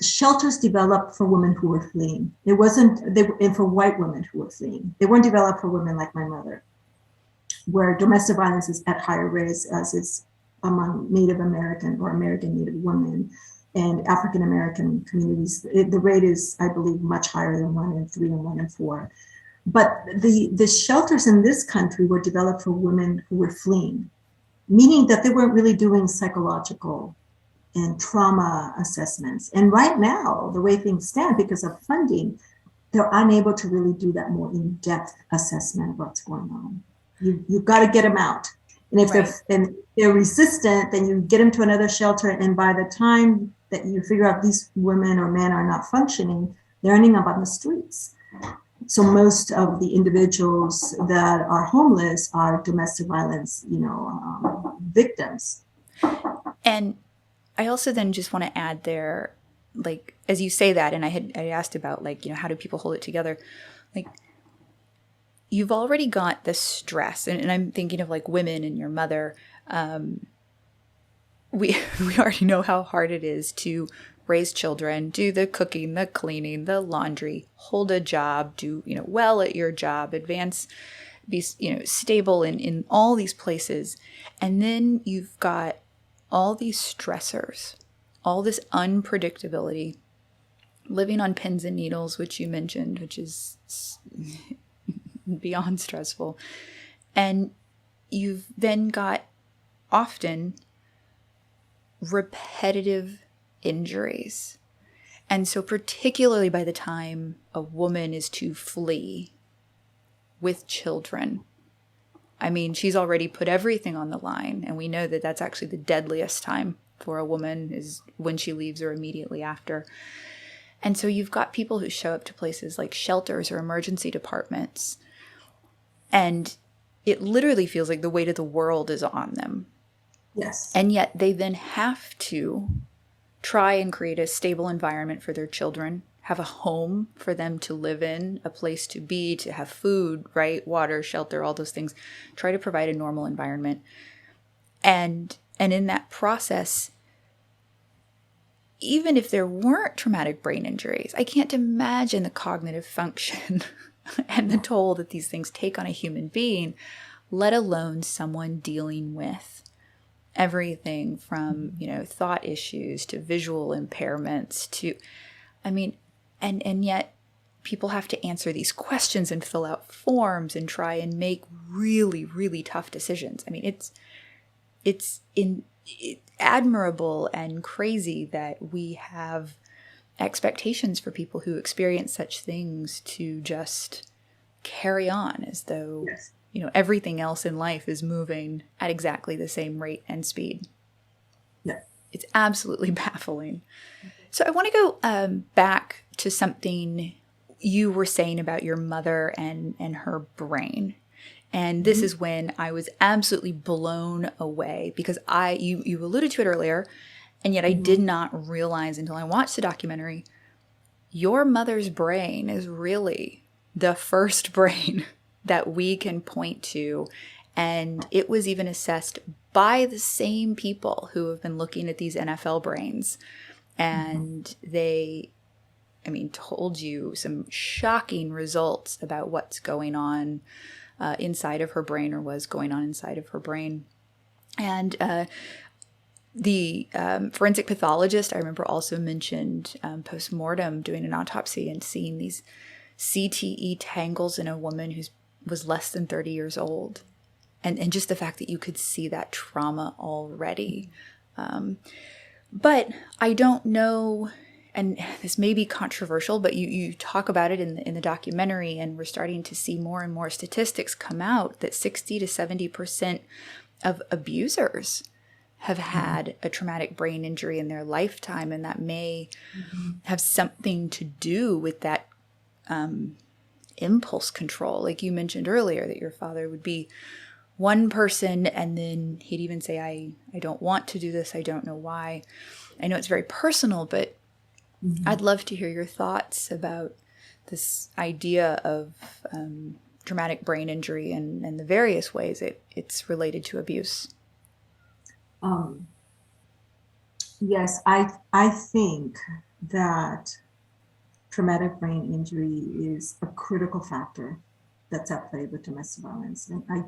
shelters developed for women who were fleeing. It wasn't, and for white women who were fleeing. They weren't developed for women like my mother, where domestic violence is at higher rates as it's among Native American or American Native women and African American communities. The rate is, I believe, much higher than 1 in 3 and 1 in 4. But the shelters in this country were developed for women who were fleeing, meaning that they weren't really doing psychological and trauma assessments. And right now, the way things stand, because of funding, they're unable to really do that more in-depth assessment of what's going on. You've got to get them out. And if they're resistant, then you get them to another shelter. And by the time that you figure out these women or men are not functioning, they're ending up on the streets. So most of the individuals that are homeless are domestic violence, victims. And I also then just want to add there, like, as you say that, and I asked about, like, how do people hold it together? Like, you've already got the stress, and I'm thinking of, like, women and your mother. We already know how hard it is to raise children, do the cooking, the cleaning, the laundry, hold a job, do, well at your job, advance, be, stable in all these places. And then you've got all these stressors, all this unpredictability, living on pins and needles, which you mentioned, which is beyond stressful. And you've then got often repetitive injuries. And so particularly by the time a woman is to flee with children, I mean, she's already put everything on the line. And we know that that's actually the deadliest time for a woman is when she leaves or immediately after. And so you've got people who show up to places like shelters or emergency departments, and it literally feels like the weight of the world is on them. Yes. And yet they then have to try and create a stable environment for their children, have a home for them to live in, a place to be, to have food, right? Water, shelter, all those things. Try to provide a normal environment. And in that process, even if there weren't traumatic brain injuries, I can't imagine the cognitive function and the toll that these things take on a human being, let alone someone dealing with everything from, thought issues to visual impairments to, and yet people have to answer these questions and fill out forms and try and make really, really tough decisions. I mean, it's admirable and crazy that we have expectations for people who experience such things to just carry on as though, yes, everything else in life is moving at exactly the same rate and speed. Yeah. It's absolutely baffling. So I want to go back to something you were saying about your mother and her brain. And this is when I was absolutely blown away because you alluded to it earlier, and yet I did not realize until I watched the documentary, your mother's brain is really the first brain that we can point to. And it was even assessed by the same people who have been looking at these NFL brains. And they, told you some shocking results about what's going on inside of her brain, or was going on inside of her brain. And the forensic pathologist, I remember, also mentioned post-mortem doing an autopsy and seeing these CTE tangles in a woman who was less than 30 years old. And just the fact that you could see that trauma already. But I don't know, and this may be controversial, but you talk about it in the documentary, and we're starting to see more and more statistics come out that 60 to 70% of abusers have had a traumatic brain injury in their lifetime, and that may have something to do with that impulse control. Like you mentioned earlier, that your father would be one person, and then he'd even say, I don't want to do this. I don't know why. I know it's very personal, but I'd love to hear your thoughts about this idea of traumatic brain injury and the various ways it's related to abuse. Yes, I think that traumatic brain injury is a critical factor that's at play with domestic violence. And I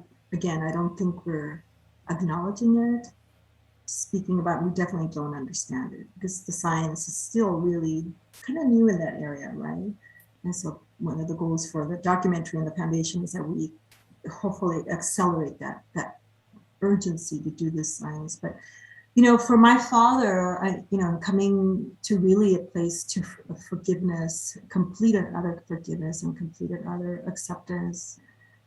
don't think we're acknowledging it, speaking about it. We definitely don't understand it because the science is still really kind of new in that area, right? And so one of the goals for the documentary and the foundation is that we hopefully accelerate that urgency to do this science. But for my father, coming to really a place to forgiveness, complete and utter forgiveness and complete and utter acceptance.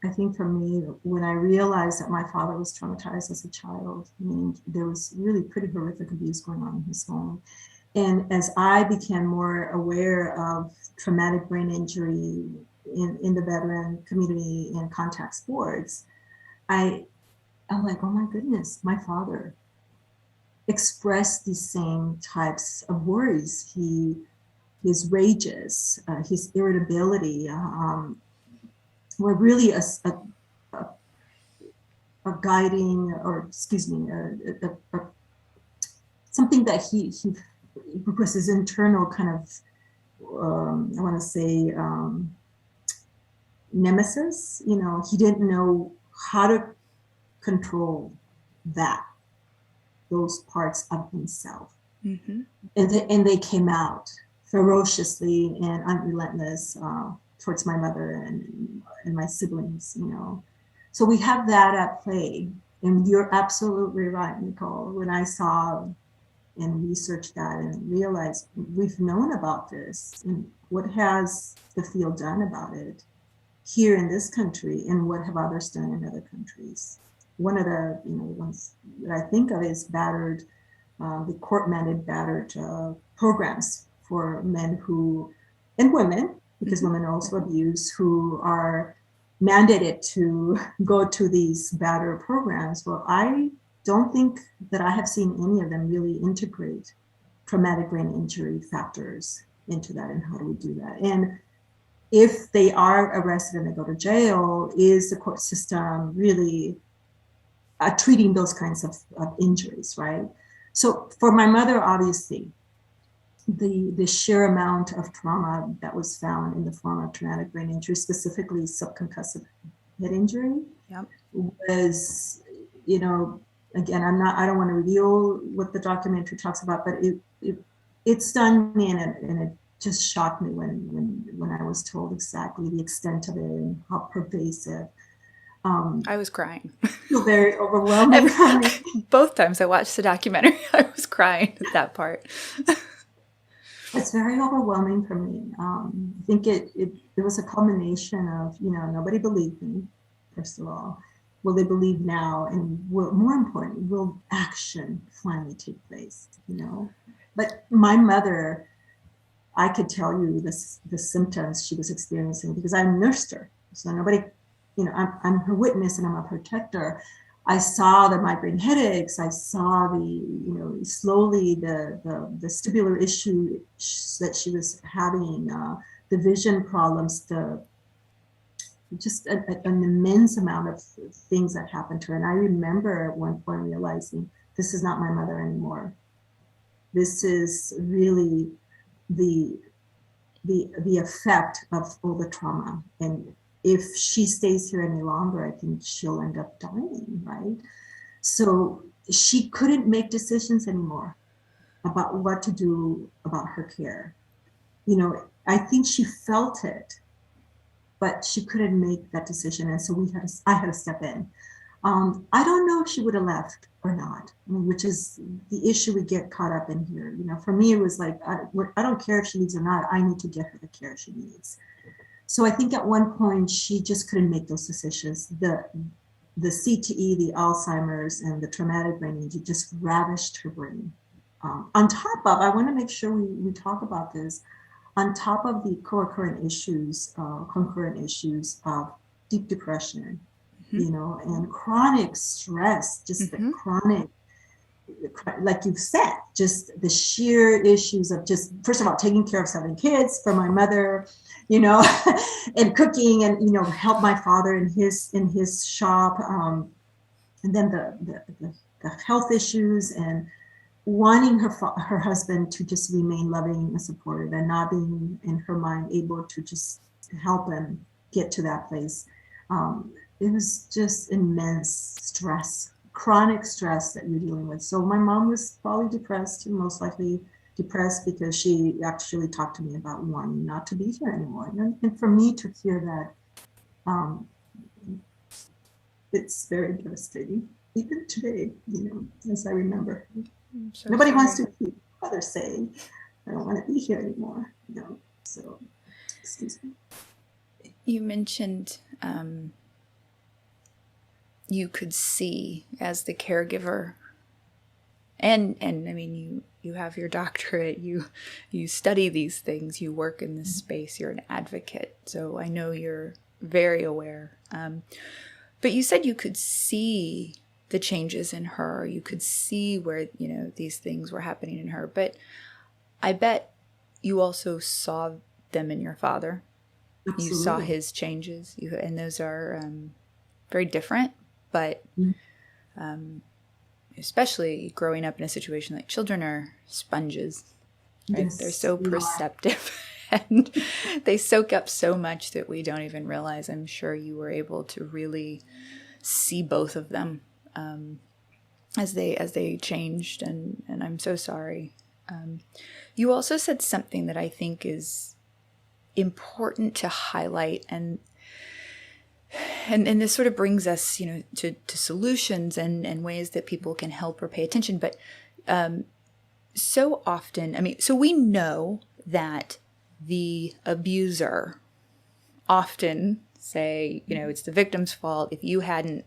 I think for me, when I realized that my father was traumatized as a child, there was really pretty horrific abuse going on in his home. And as I became more aware of traumatic brain injury in the veteran community and contact sports, I'm like, oh my goodness, my father expressed these same types of worries. His rages, his irritability, were really a guiding, or excuse me, something that he was his internal kind of, I want to say, nemesis. He didn't know how to control those parts of himself. And they came out ferociously and unrelentless towards my mother and my siblings, So we have that at play. And you're absolutely right, Nicole. When I saw and researched that and realized we've known about this, and what has the field done about it here in this country, and what have others done in other countries. One of the ones that I think of is the court-mandated battered programs for men and women, because women are also abused, who are mandated to go to these battered programs. Well, I don't think that I have seen any of them really integrate traumatic brain injury factors into that, and how do we do that? And if they are arrested and they go to jail, is the court system really treating those kinds of injuries, right? So for my mother, obviously, the sheer amount of trauma that was found in the form of traumatic brain injury, specifically subconcussive head injury, was, again, I don't want to reveal what the documentary talks about, but it stunned me, and it just shocked me when I was told exactly the extent of it and how pervasive. I was crying. Feel very overwhelming for me. Both times I watched the documentary, I was crying at that part. It's very overwhelming for me. I think it was a culmination of, nobody believed me, first of all. Will they believe now? And more important, will action finally take place, But my mother, I could tell you the symptoms she was experiencing because I nursed her. So nobody I'm her witness and I'm a protector. I saw the migraine headaches. I saw slowly the stibular issue that she was having, the vision problems, just an immense amount of things that happened to her. And I remember at one point realizing this is not my mother anymore. This is really the effect of all the trauma. And if she stays here any longer, I think she'll end up dying, right? So she couldn't make decisions anymore about what to do about her care. I think she felt it, but she couldn't make that decision. And so I had to step in. I don't know if she would have left or not, which is the issue we get caught up in here. For me, it was like, I don't care if she leaves or not. I need to get her the care she needs. So I think at one point she just couldn't make those decisions. The CTE, the Alzheimer's, and the traumatic brain injury just ravished her brain. On top of, I want to make sure we talk about this, on top of the concurrent issues of deep depression, and chronic stress, just the chronic, like you've said, just the sheer issues of just, first of all, taking care of 7 kids for my mother, and cooking and, help my father in his shop. And then the health issues and wanting her husband to just remain loving and supportive and not being, in her mind, able to just help him get to that place. It was just immense stress, chronic stress that you're dealing with. So my mom was probably depressed, most likely depressed, because she actually talked to me about wanting not to be here anymore. And for me to hear that, it's very devastating. Even today, as I remember. So nobody wants to hear others say, I don't want to be here anymore. So, excuse me. You mentioned you could see as the caregiver, and I mean, you have your doctorate, you study these things, you work in this space, you're an advocate, so I know you're very aware. But you said you could see the changes in her, you could see where, these things were happening in her, but I bet you also saw them in your father. Absolutely. You saw his changes, and those are very different, but especially growing up in a situation like children are sponges, right? Yes, they're so perceptive and they soak up so much that we don't even realize. I'm sure you were able to really see both of them as they changed, and I'm so sorry. You also said something that I think is important to highlight, and this sort of brings us, to solutions and ways that people can help or pay attention. But so often, so we know that the abuser often say, it's the victim's fault. If you hadn't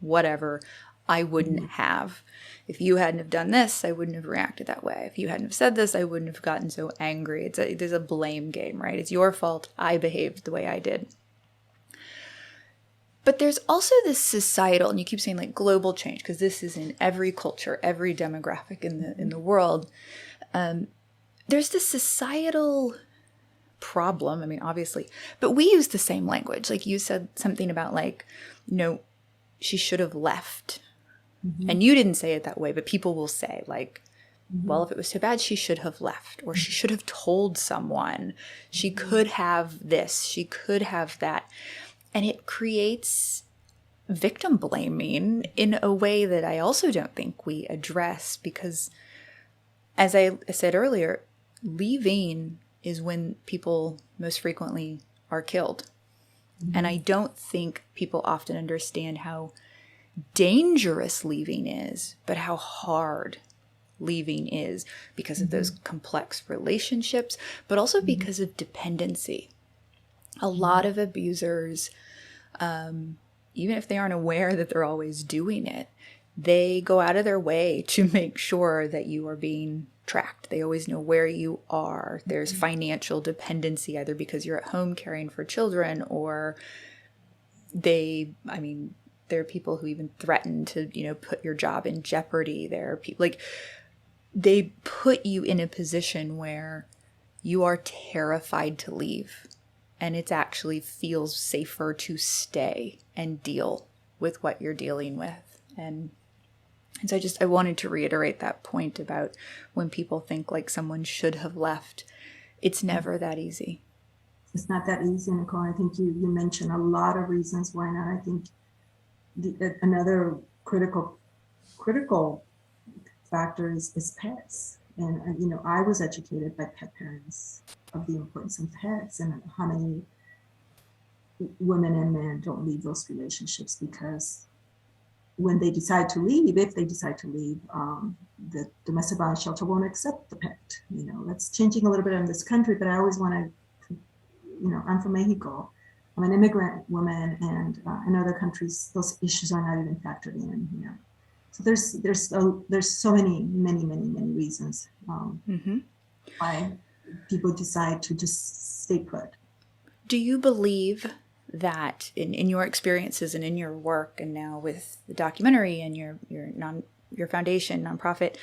whatever, I wouldn't have. If you hadn't have done this, I wouldn't have reacted that way. If you hadn't have said this, I wouldn't have gotten so angry. There's a blame game, right? It's your fault. I behaved the way I did. But there's also this societal, and you keep saying like global change, because this is in every culture, every demographic in the world. There's this societal problem, obviously, but we use the same language. Like you said something about she should have left. Mm-hmm. And you didn't say it that way, but people will say like, well, if it was so bad, she should have left, or she should have told someone. She could have this, she could have that. And it creates victim blaming in a way that I also don't think we address, because as I said earlier, leaving is when people most frequently are killed. Mm-hmm. And I don't think people often understand how dangerous leaving is, but how hard leaving is, because of those complex relationships, but also because of dependency. A lot of abusers, even if they aren't aware that they're always doing it, they go out of their way to make sure that you are being tracked. They always know where you are. There's financial dependency, either because you're at home caring for children, or I mean, there are people who even threaten to, put your job in jeopardy. There are people like they put you in a position where you are terrified to leave. And it actually feels safer to stay and deal with what you're dealing with. And so I wanted to reiterate that point about when people think like someone should have left. It's never that easy. It's not that easy, Nicole. I think you mentioned a lot of reasons why not. I think another critical factor is pets. And, I was educated by pet parents of the importance of pets and how many women and men don't leave those relationships because when they decide to leave, if they decide to leave, the domestic violence shelter won't accept the pet. That's changing a little bit in this country, but I always want to, I'm from Mexico. I'm an immigrant woman, and in other countries, those issues are not even factored in. So there's so many reasons why people decide to just stay put. Do you believe that in your experiences and in your work, and now with the documentary and your foundation nonprofit,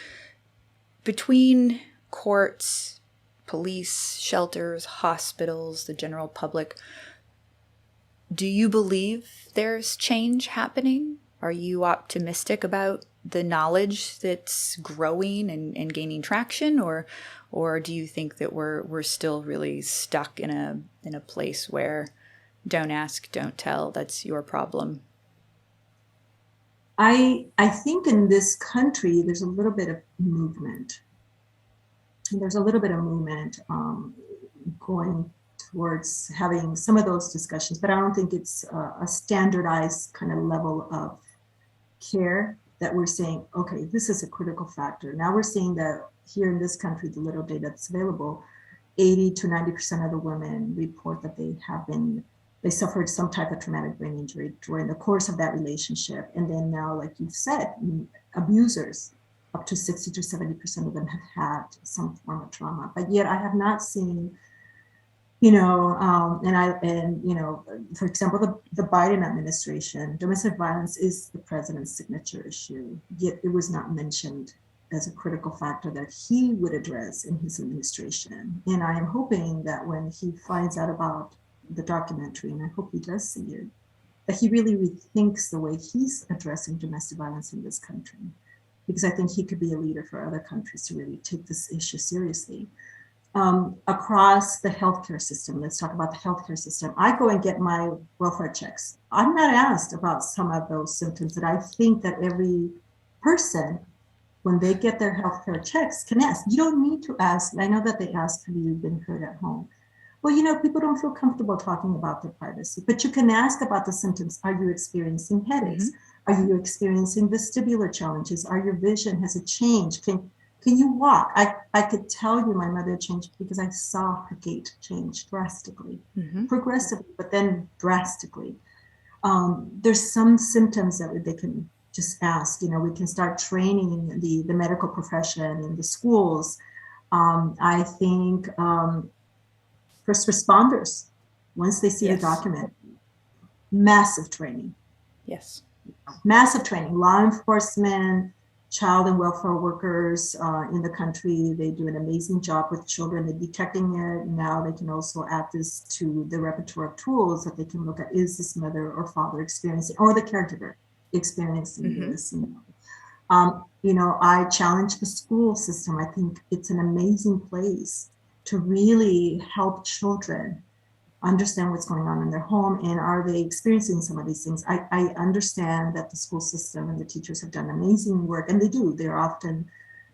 between courts, police, shelters, hospitals, the general public, do you believe there's change happening? Are you optimistic about the knowledge that's growing and gaining traction, or do you think that we're still really stuck in a place where don't ask, don't tell, that's your problem? I think in this country there's a little bit of movement. There's a little bit of movement going towards having some of those discussions, but I don't think it's a standardized kind of level of care that we're saying, okay, this is a critical factor. Now we're seeing that here in this country, the little data that's available, 80 to 90% of the women report that they suffered some type of traumatic brain injury during the course of that relationship. And then now, like you've said, abusers, up to 60 to 70% of them have had some form of trauma. But yet I have not seen, for example, the Biden administration, domestic violence is the president's signature issue, yet it was not mentioned as a critical factor that he would address in his administration. And I am hoping that when he finds out about the documentary, and I hope he does see it, that he really rethinks the way he's addressing domestic violence in this country, because I think he could be a leader for other countries to really take this issue seriously. Across the healthcare system, let's talk about the healthcare system. I go and get my welfare checks. I'm not asked about some of those symptoms that I think that every person, when they get their healthcare checks, can ask. You don't need to ask. I know that they ask, have you been hurt at home? Well, people don't feel comfortable talking about their privacy, but you can ask about the symptoms. Are you experiencing headaches? Mm-hmm. Are you experiencing vestibular challenges? Are your vision, has it changed? Can you walk? I could tell you my mother changed because I saw her gait change drastically, progressively, but then drastically. There's some symptoms that they can just ask. We can start training the medical profession in the schools. I think first responders, once they see the document, massive training. Yes. Massive training. Law enforcement, child and welfare workers in the country, they do an amazing job with children in detecting it. Now they can also add this to the repertoire of tools that they can look at, is this mother or father experiencing, or the caregiver experiencing this. I challenge the school system. I think it's an amazing place to really help children understand what's going on in their home, and are they experiencing some of these things. I understand that the school system and the teachers have done amazing work, and they do. They're often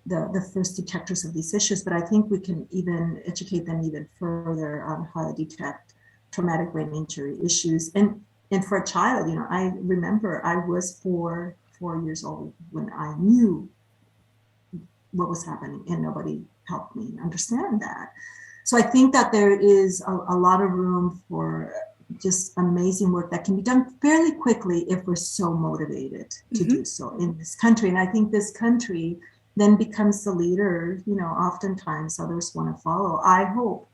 the first detectors of these issues, but I think we can even educate them even further on how to detect traumatic brain injury issues. And for a child, I remember I was four years old when I knew what was happening, and nobody helped me understand that. So I think that there is a lot of room for just amazing work that can be done fairly quickly if we're so motivated to do so in this country. And I think this country then becomes the leader, oftentimes others want to follow. I hope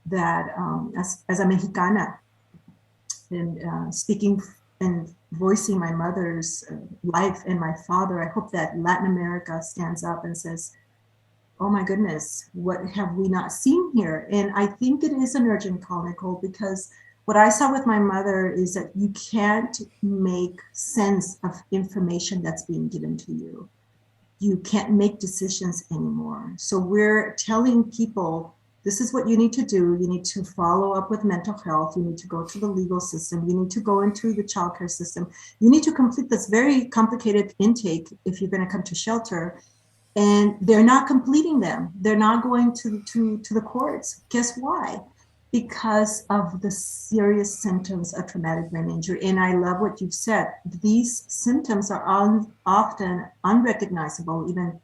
that as a Mexicana, and speaking and voicing my mother's life and my father, I hope that Latin America stands up and says, oh my goodness, what have we not seen here? And I think it is an urgent call, Nicole, because what I saw with my mother is that you can't make sense of information that's being given to you. You can't make decisions anymore. So we're telling people, this is what you need to do. You need to follow up with mental health. You need to go to the legal system. You need to go into the childcare system. You need to complete this very complicated intake if you're going to come to shelter. And they're not completing them. They're not going to the courts. Guess why? Because of the serious symptoms of traumatic brain injury. And I love what you've said. These symptoms are often unrecognizable even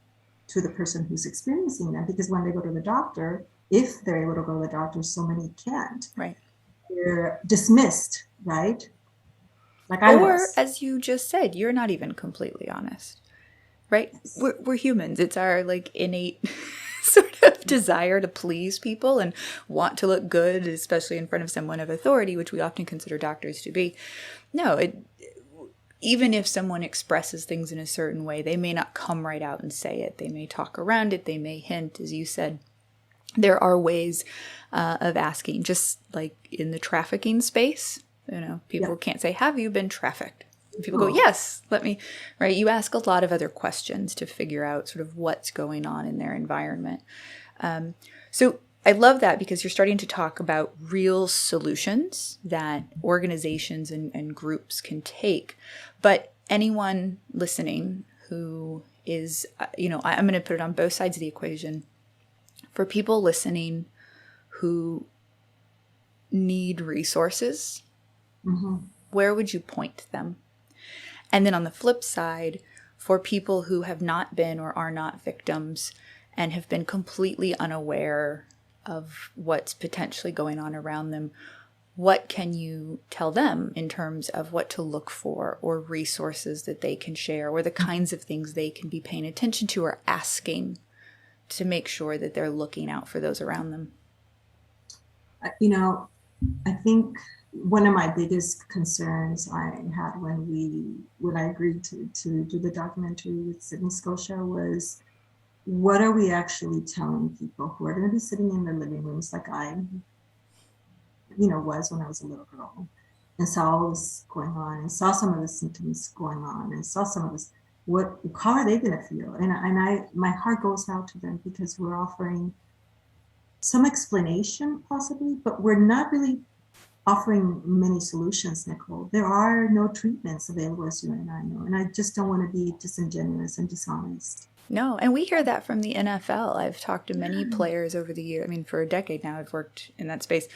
to the person who's experiencing them, because when they go to the doctor, if they're able to go to the doctor, so many can't. Right. They're dismissed, right? Like I Or, was. as you just said, you're not even completely honest. Right? We're humans. It's our like innate sort of desire to please people and want to look good, especially in front of someone of authority, which we often consider doctors to be. No, even if someone expresses things in a certain way, they may not come right out and say it. They may talk around it. They may hint, as you said. There are ways of asking, just like in the trafficking space. People can't say, have you been trafficked? And people go, yes, let me, right? You ask a lot of other questions to figure out sort of what's going on in their environment. So I love that, because you're starting to talk about real solutions that organizations and groups can take. But anyone listening who is, I'm going to put it on both sides of the equation. For people listening who need resources, where would you point them? And then on the flip side, for people who have not been or are not victims and have been completely unaware of what's potentially going on around them, what can you tell them in terms of what to look for, or resources that they can share, or the kinds of things they can be paying attention to or asking to make sure that they're looking out for those around them? I think one of my biggest concerns I had when I agreed to do the documentary with Sydney Scotia was, what are we actually telling people who are going to be sitting in their living rooms like I was when I was a little girl, and saw all this going on, and saw some of the symptoms going on, and saw some of this, how are they going to feel? And my heart goes out to them, because we're offering some explanation possibly, but we're not really offering many solutions, Nicole. There are no treatments available, as you and I know, and I just don't want to be disingenuous and dishonest. No, and we hear that from the NFL. I've talked to many players over the year. I mean, for a decade now, I've worked in that space.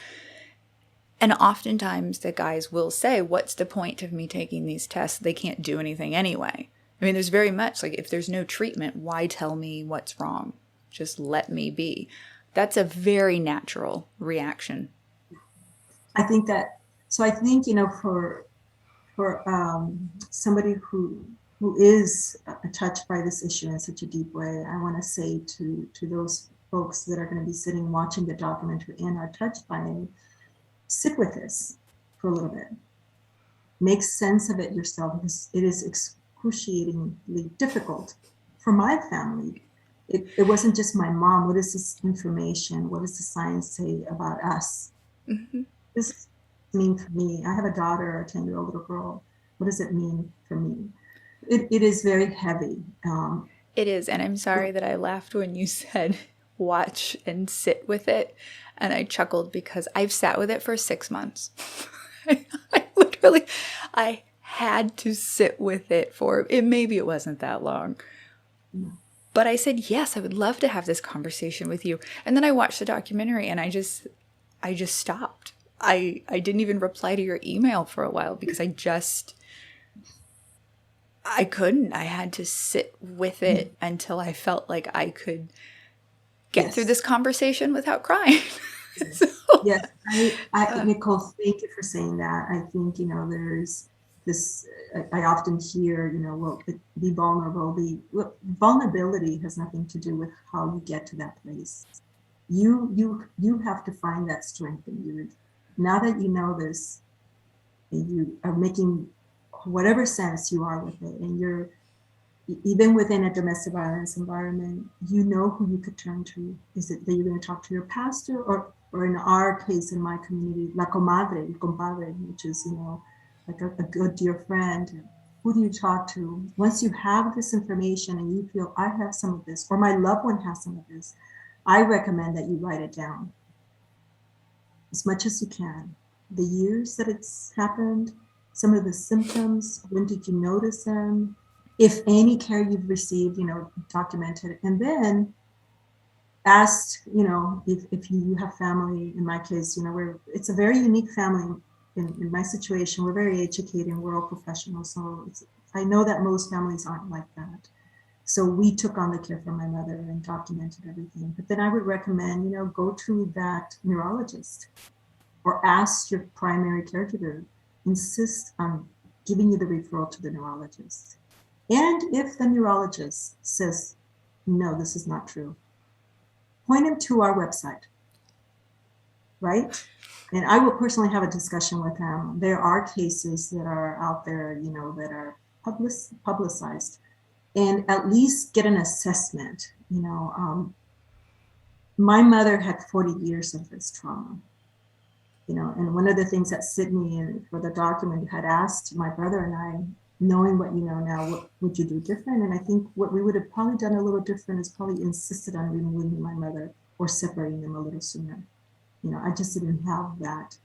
And oftentimes the guys will say, what's the point of me taking these tests? They can't do anything anyway. I mean, there's very much like, if there's no treatment, why tell me what's wrong? Just let me be. That's a very natural reaction. I think, for somebody who is touched by this issue in such a deep way, I want to say to those folks that are going to be sitting watching the documentary and are touched by it, sit with this for a little bit. Make sense of it yourself, because it is excruciatingly difficult for my family. It wasn't just my mom. What is this information? What does the science say about us? This mean for me? I have a daughter, a 10-year-old little girl. What does it mean for me? It is very heavy. It is. And I'm sorry that I laughed when you said watch and sit with it. And I chuckled, because I've sat with it for 6 months. I had to sit with it maybe it wasn't that long. But I said, yes, I would love to have this conversation with you. And then I watched the documentary, and I just stopped. I didn't even reply to your email for a while, because I couldn't. I had to sit with it until I felt like I could get through this conversation without crying. Yes, Nicole, thank you for saying that. I think, there's this, I often hear, be vulnerable. Vulnerability has nothing to do with how you get to that place. You have to find that strength in you. Now that you know this, you are making whatever sense you are with it, and you're even within a domestic violence environment, you know who you could turn to. Is it that you're going to talk to your pastor, or in our case, in my community, la comadre, el compadre, which is, like a good dear friend. Who do you talk to? Once you have this information and you feel, I have some of this, or my loved one has some of this, I recommend that you write it down as much as you can. The years that it's happened, some of the symptoms, when did you notice them? If any care you've received, document it. And then ask, if you have family, in my case, it's a very unique family. In my situation, we're very educated and we're all professionals. So I know that most families aren't like that. So we took on the care for my mother and documented everything. But then I would recommend, go to that neurologist or ask your primary caregiver, insist on giving you the referral to the neurologist. And if the neurologist says, no, this is not true, point him to our website, right? And I will personally have a discussion with him. There are cases that are out there, that are publicized, and at least get an assessment. My mother had 40 years of this trauma, and one of the things that Sydney, for the document, had asked my brother and I, knowing what you know now, what would you do different? And I think what we would have probably done a little different is probably insisted on removing my mother or separating them a little sooner. I just didn't have that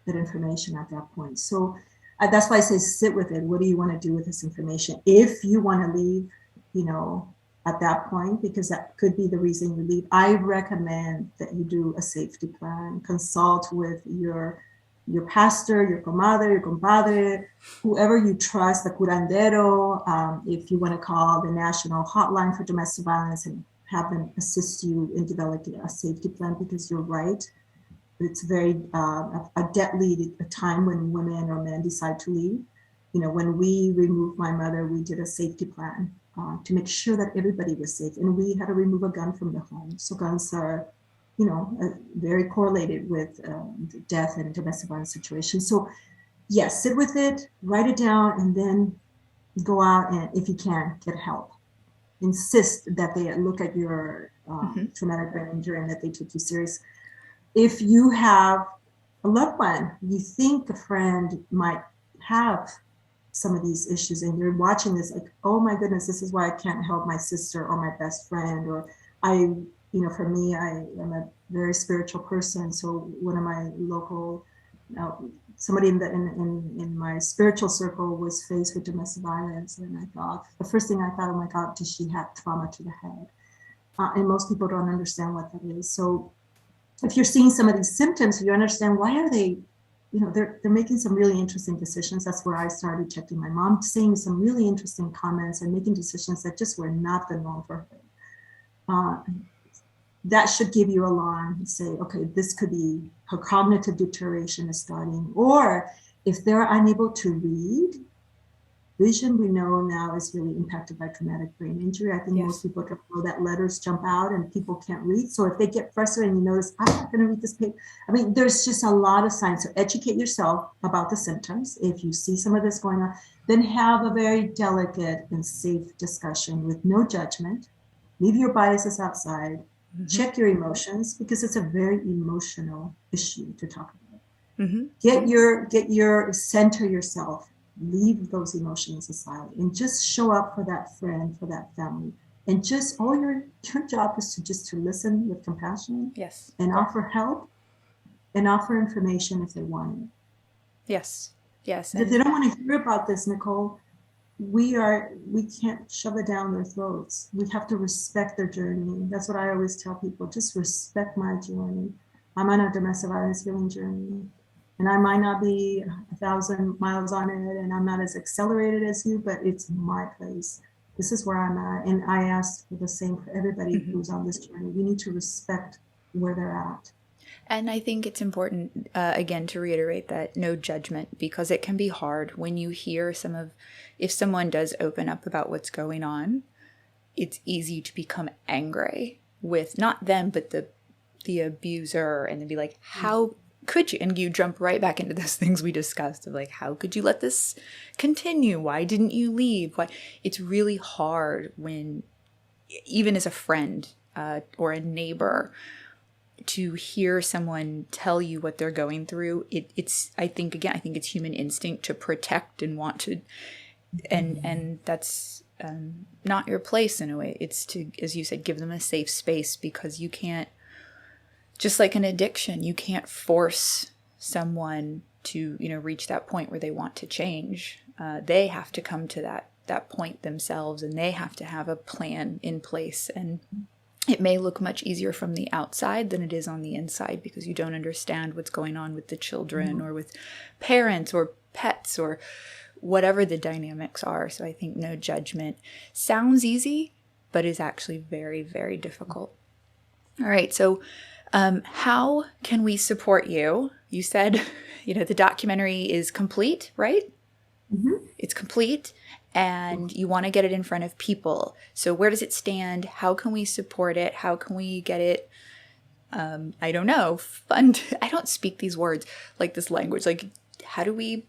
information at that point. So that's why I say sit with it. What do you want to do with this information? If you want to leave, at that point, because that could be the reason you leave, I recommend that you do a safety plan, consult with your pastor, your comadre, your compadre, whoever you trust, the curandero, if you want to call the national hotline for domestic violence and have them assist you in developing a safety plan, because you're right. It's very a deadly time when women or men decide to leave. When we removed my mother, we did a safety plan to make sure that everybody was safe. And we had to remove a gun from the home. So guns are, very correlated with death and domestic violence situations. So yes, sit with it, write it down, and then go out and, if you can, get help. Insist that they look at your traumatic brain injury and that they take you serious. If you have a loved one, you think a friend might have some of these issues, and you're watching this like, oh my goodness, this is why I can't help my sister or my best friend, or for me, I am a very spiritual person. So one of my local, somebody in my spiritual circle was faced with domestic violence, and I thought, the first thing I thought, oh my God, does she have trauma to the head? And most people don't understand what that is. So if you're seeing some of these symptoms, you understand why are they, they're making some really interesting decisions. That's where I started checking my mom, saying some really interesting comments and making decisions that just were not the norm for her. That should give you alarm and say, okay, this could be her cognitive deterioration is starting. Or if they're unable to read, vision, we know now, is really impacted by traumatic brain injury. I think most people don't know that letters jump out and people can't read. So if they get frustrated and you notice, I'm not going to read this paper. I mean, there's just a lot of signs. So educate yourself about the symptoms. If you see some of this going on, then have a very delicate and safe discussion with no judgment. Leave your biases outside. Mm-hmm. Check your emotions, because it's a very emotional issue to talk about. Mm-hmm. Get your center yourself. Leave those emotions aside and just show up for that friend, for that family. And just all your job is to listen with compassion. Yes. And offer help and offer information if they want it. Yes. Yes. If they don't want to hear about this, Nicole, we can't shove it down their throats. We have to respect their journey. That's what I always tell people. Just respect my journey. I'm on a domestic violence healing journey. And I might not be 1,000 miles on it, and I'm not as accelerated as you, but it's my place. This is where I'm at. And I ask for the same for everybody who's on this journey. We need to respect where they're at. And I think it's important, again, to reiterate that no judgment, because it can be hard when you hear if someone does open up about what's going on, it's easy to become angry with not them, but the abuser, and then be like, how could you? And you jump right back into those things we discussed of like, how could you let this continue? Why didn't you leave? Why? It's really hard when, even as a friend or a neighbor, to hear someone tell you what they're going through. I think it's human instinct to protect and want to, and that's not your place in a way. It's to, as you said, give them a safe space, because you can't, just like an addiction, you can't force someone to, reach that point where they want to change. They have to come to that point themselves, and they have to have a plan in place. And it may look much easier from the outside than it is on the inside, because you don't understand what's going on with the children or with parents or pets or whatever the dynamics are. So I think no judgment sounds easy, but is actually very, very difficult. All right. So how can we support you? You said, the documentary is complete, right? Mm-hmm. It's complete, and you want to get it in front of people. So where does it stand? How can we support it? How can we get it, I don't know, fund? I don't speak these words, like this language. Like, how do we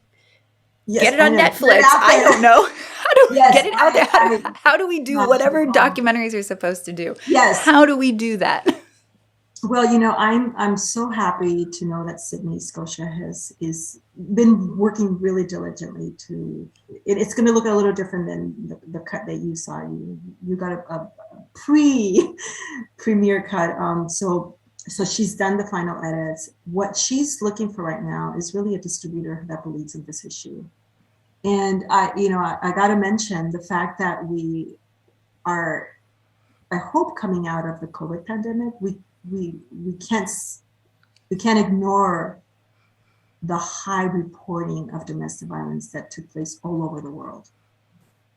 get it on Netflix? I don't know. How do we get it out there? How do we do whatever documentaries are supposed to do? Yes. How do we do that? Well, I'm so happy to know that Sydney, Scotia is been working really diligently to. It's going to look a little different than the cut that you saw. You got a premiere cut. So she's done the final edits. What she's looking for right now is really a distributor that believes in this issue. And I got to mention the fact that we are, I hope, coming out of the COVID pandemic, we can't ignore the high reporting of domestic violence that took place all over the world.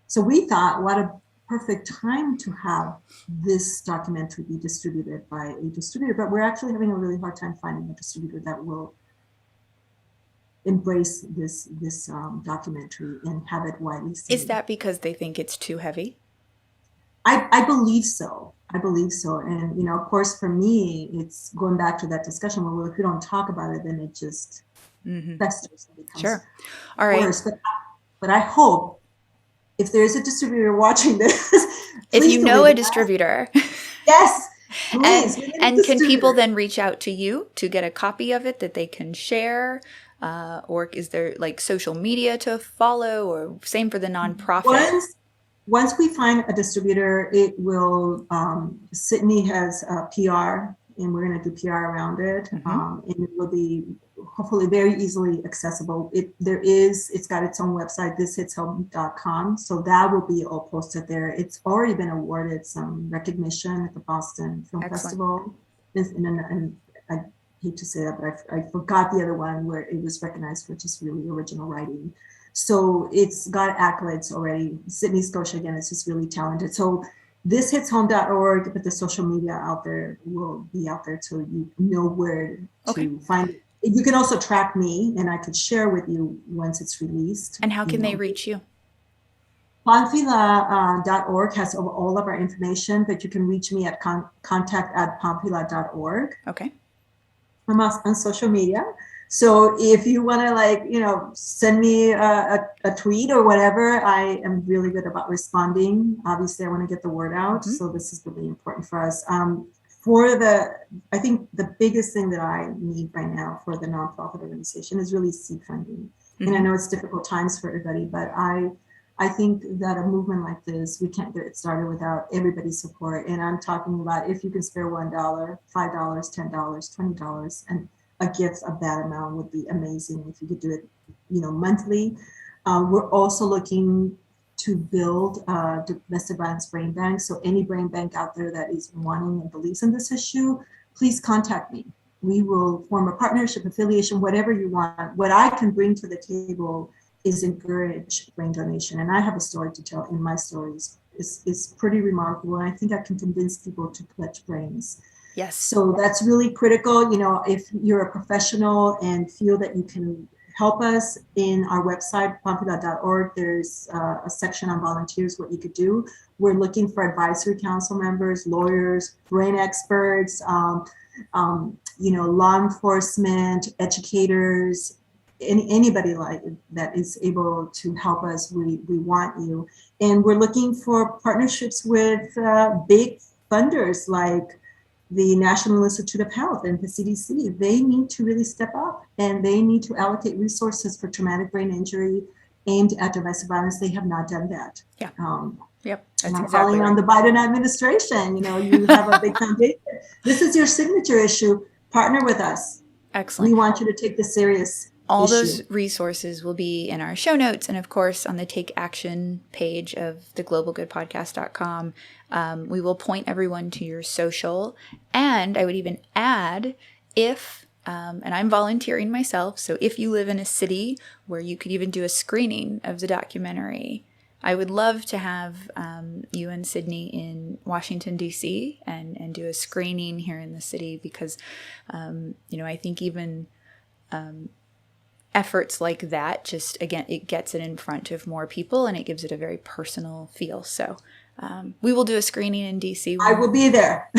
So we thought, what a perfect time to have this documentary be distributed by a distributor, but we're actually having a really hard time finding a distributor that will embrace this documentary and have it widely seen. Is that because they think it's too heavy? I believe so. And, of course, for me, it's going back to that discussion where, well, if you don't talk about it, then it just festers and becomes sure. All right. worse. But I hope, if there's a distributor watching this, if you know a distributor. Yes. Please, and can people then reach out to you to get a copy of it that they can share? Or is there like social media to follow, or same for the nonprofit? Once we find a distributor, it will, Sydney has a PR, and we're going to do PR around it. And it will be hopefully very easily accessible. It's got its own website, thishitshome.com. So that will be all posted there. It's already been awarded some recognition at the Boston Film Festival. And I hate to say that, but I forgot the other one where it was recognized for just really original writing. So it's got accolades already. Sydney, Scotia, again, is just really talented. So thishitshome.org, but the social media out there will be out there, so you know where to find it. You can also track me, and I could share with you once it's released. And how can they reach you? Pamphila.org has all of our information, but you can reach me at contact@pamphila.org. Okay. I'm on social media. So if you want to send me a tweet or whatever, I am really good about responding. Obviously, I want to get the word out. So this is really important for us. I think the biggest thing that I need right now for the nonprofit organization is really seed funding. And I know it's difficult times for everybody, but I think that a movement like this, we can't get it started without everybody's support. And I'm talking about, if you can spare $1, $5, $10, $20, and a gift of that amount would be amazing if you could do it, monthly. We're also looking to build domestic violence brain bank. So any brain bank out there that is wanting and believes in this issue, please contact me. We will form a partnership, affiliation, whatever you want. What I can bring to the table is encourage brain donation. And I have a story to tell, and my stories is pretty remarkable. And I think I can convince people to pledge brains. Yes. So that's really critical. If you're a professional and feel that you can help us, in our website, pamphila.org, there's a section on volunteers, what you could do. We're looking for advisory council members, lawyers, brain experts, law enforcement, educators, anybody like that is able to help us. We want you. And we're looking for partnerships with big funders like the National Institute of Health and the CDC. They need to really step up, and they need to allocate resources for traumatic brain injury aimed at domestic violence. They have not done that. Yeah. Yep. And I'm calling on the Biden administration. You have a big foundation. This is your signature issue. Partner with us. Excellent. We want you to take this serious. All those resources will be in our show notes and, of course, on the Take Action page of theglobalgoodpodcast.com. We will point everyone to your social. And I would even add, and I'm volunteering myself, so if you live in a city where you could even do a screening of the documentary, I would love to have you and Sydney in Washington, D.C. and do a screening here in the city because, I think even efforts like that, just, again, it gets it in front of more people and it gives it a very personal feel. So we will do a screening in D.C. I will be there.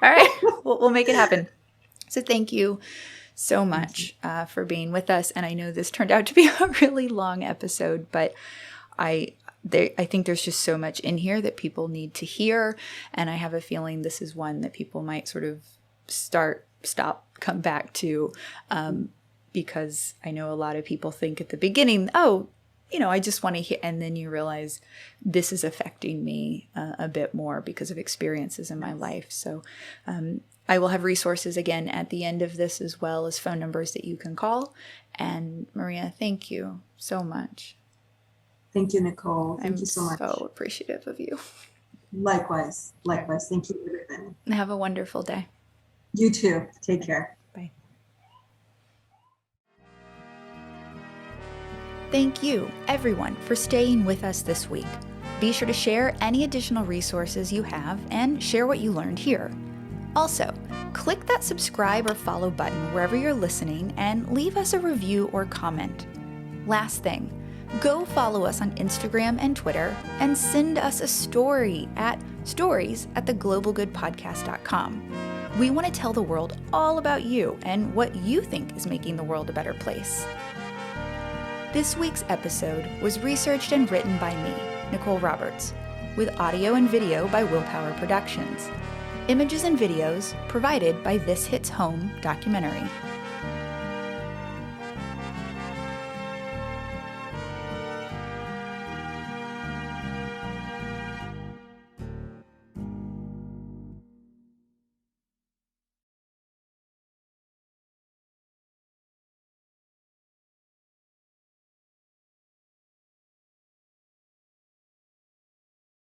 All right. We'll make it happen. So thank you so much for being with us. And I know this turned out to be a really long episode, but I think there's just so much in here that people need to hear. And I have a feeling this is one that people might sort of come back to, because I know a lot of people think at the beginning, I just want to hear, and then you realize this is affecting me a bit more because of experiences in my life. So I will have resources again at the end of this, as well as phone numbers that you can call. And Maria, thank you so much. Thank you, Nicole. Thank you so much. I'm so appreciative of you. Likewise. Thank you, everybody. Have a wonderful day. You too. Take care. Bye. Thank you, everyone, for staying with us this week. Be sure to share any additional resources you have and share what you learned here. Also, click that subscribe or follow button wherever you're listening and leave us a review or comment. Last thing, go follow us on Instagram and Twitter and send us a story at stories@theglobalgoodpodcast.com. We want to tell the world all about you and what you think is making the world a better place. This week's episode was researched and written by me, Nicole Roberts, with audio and video by WillPower Productions. Images and videos provided by This Hits Home documentary.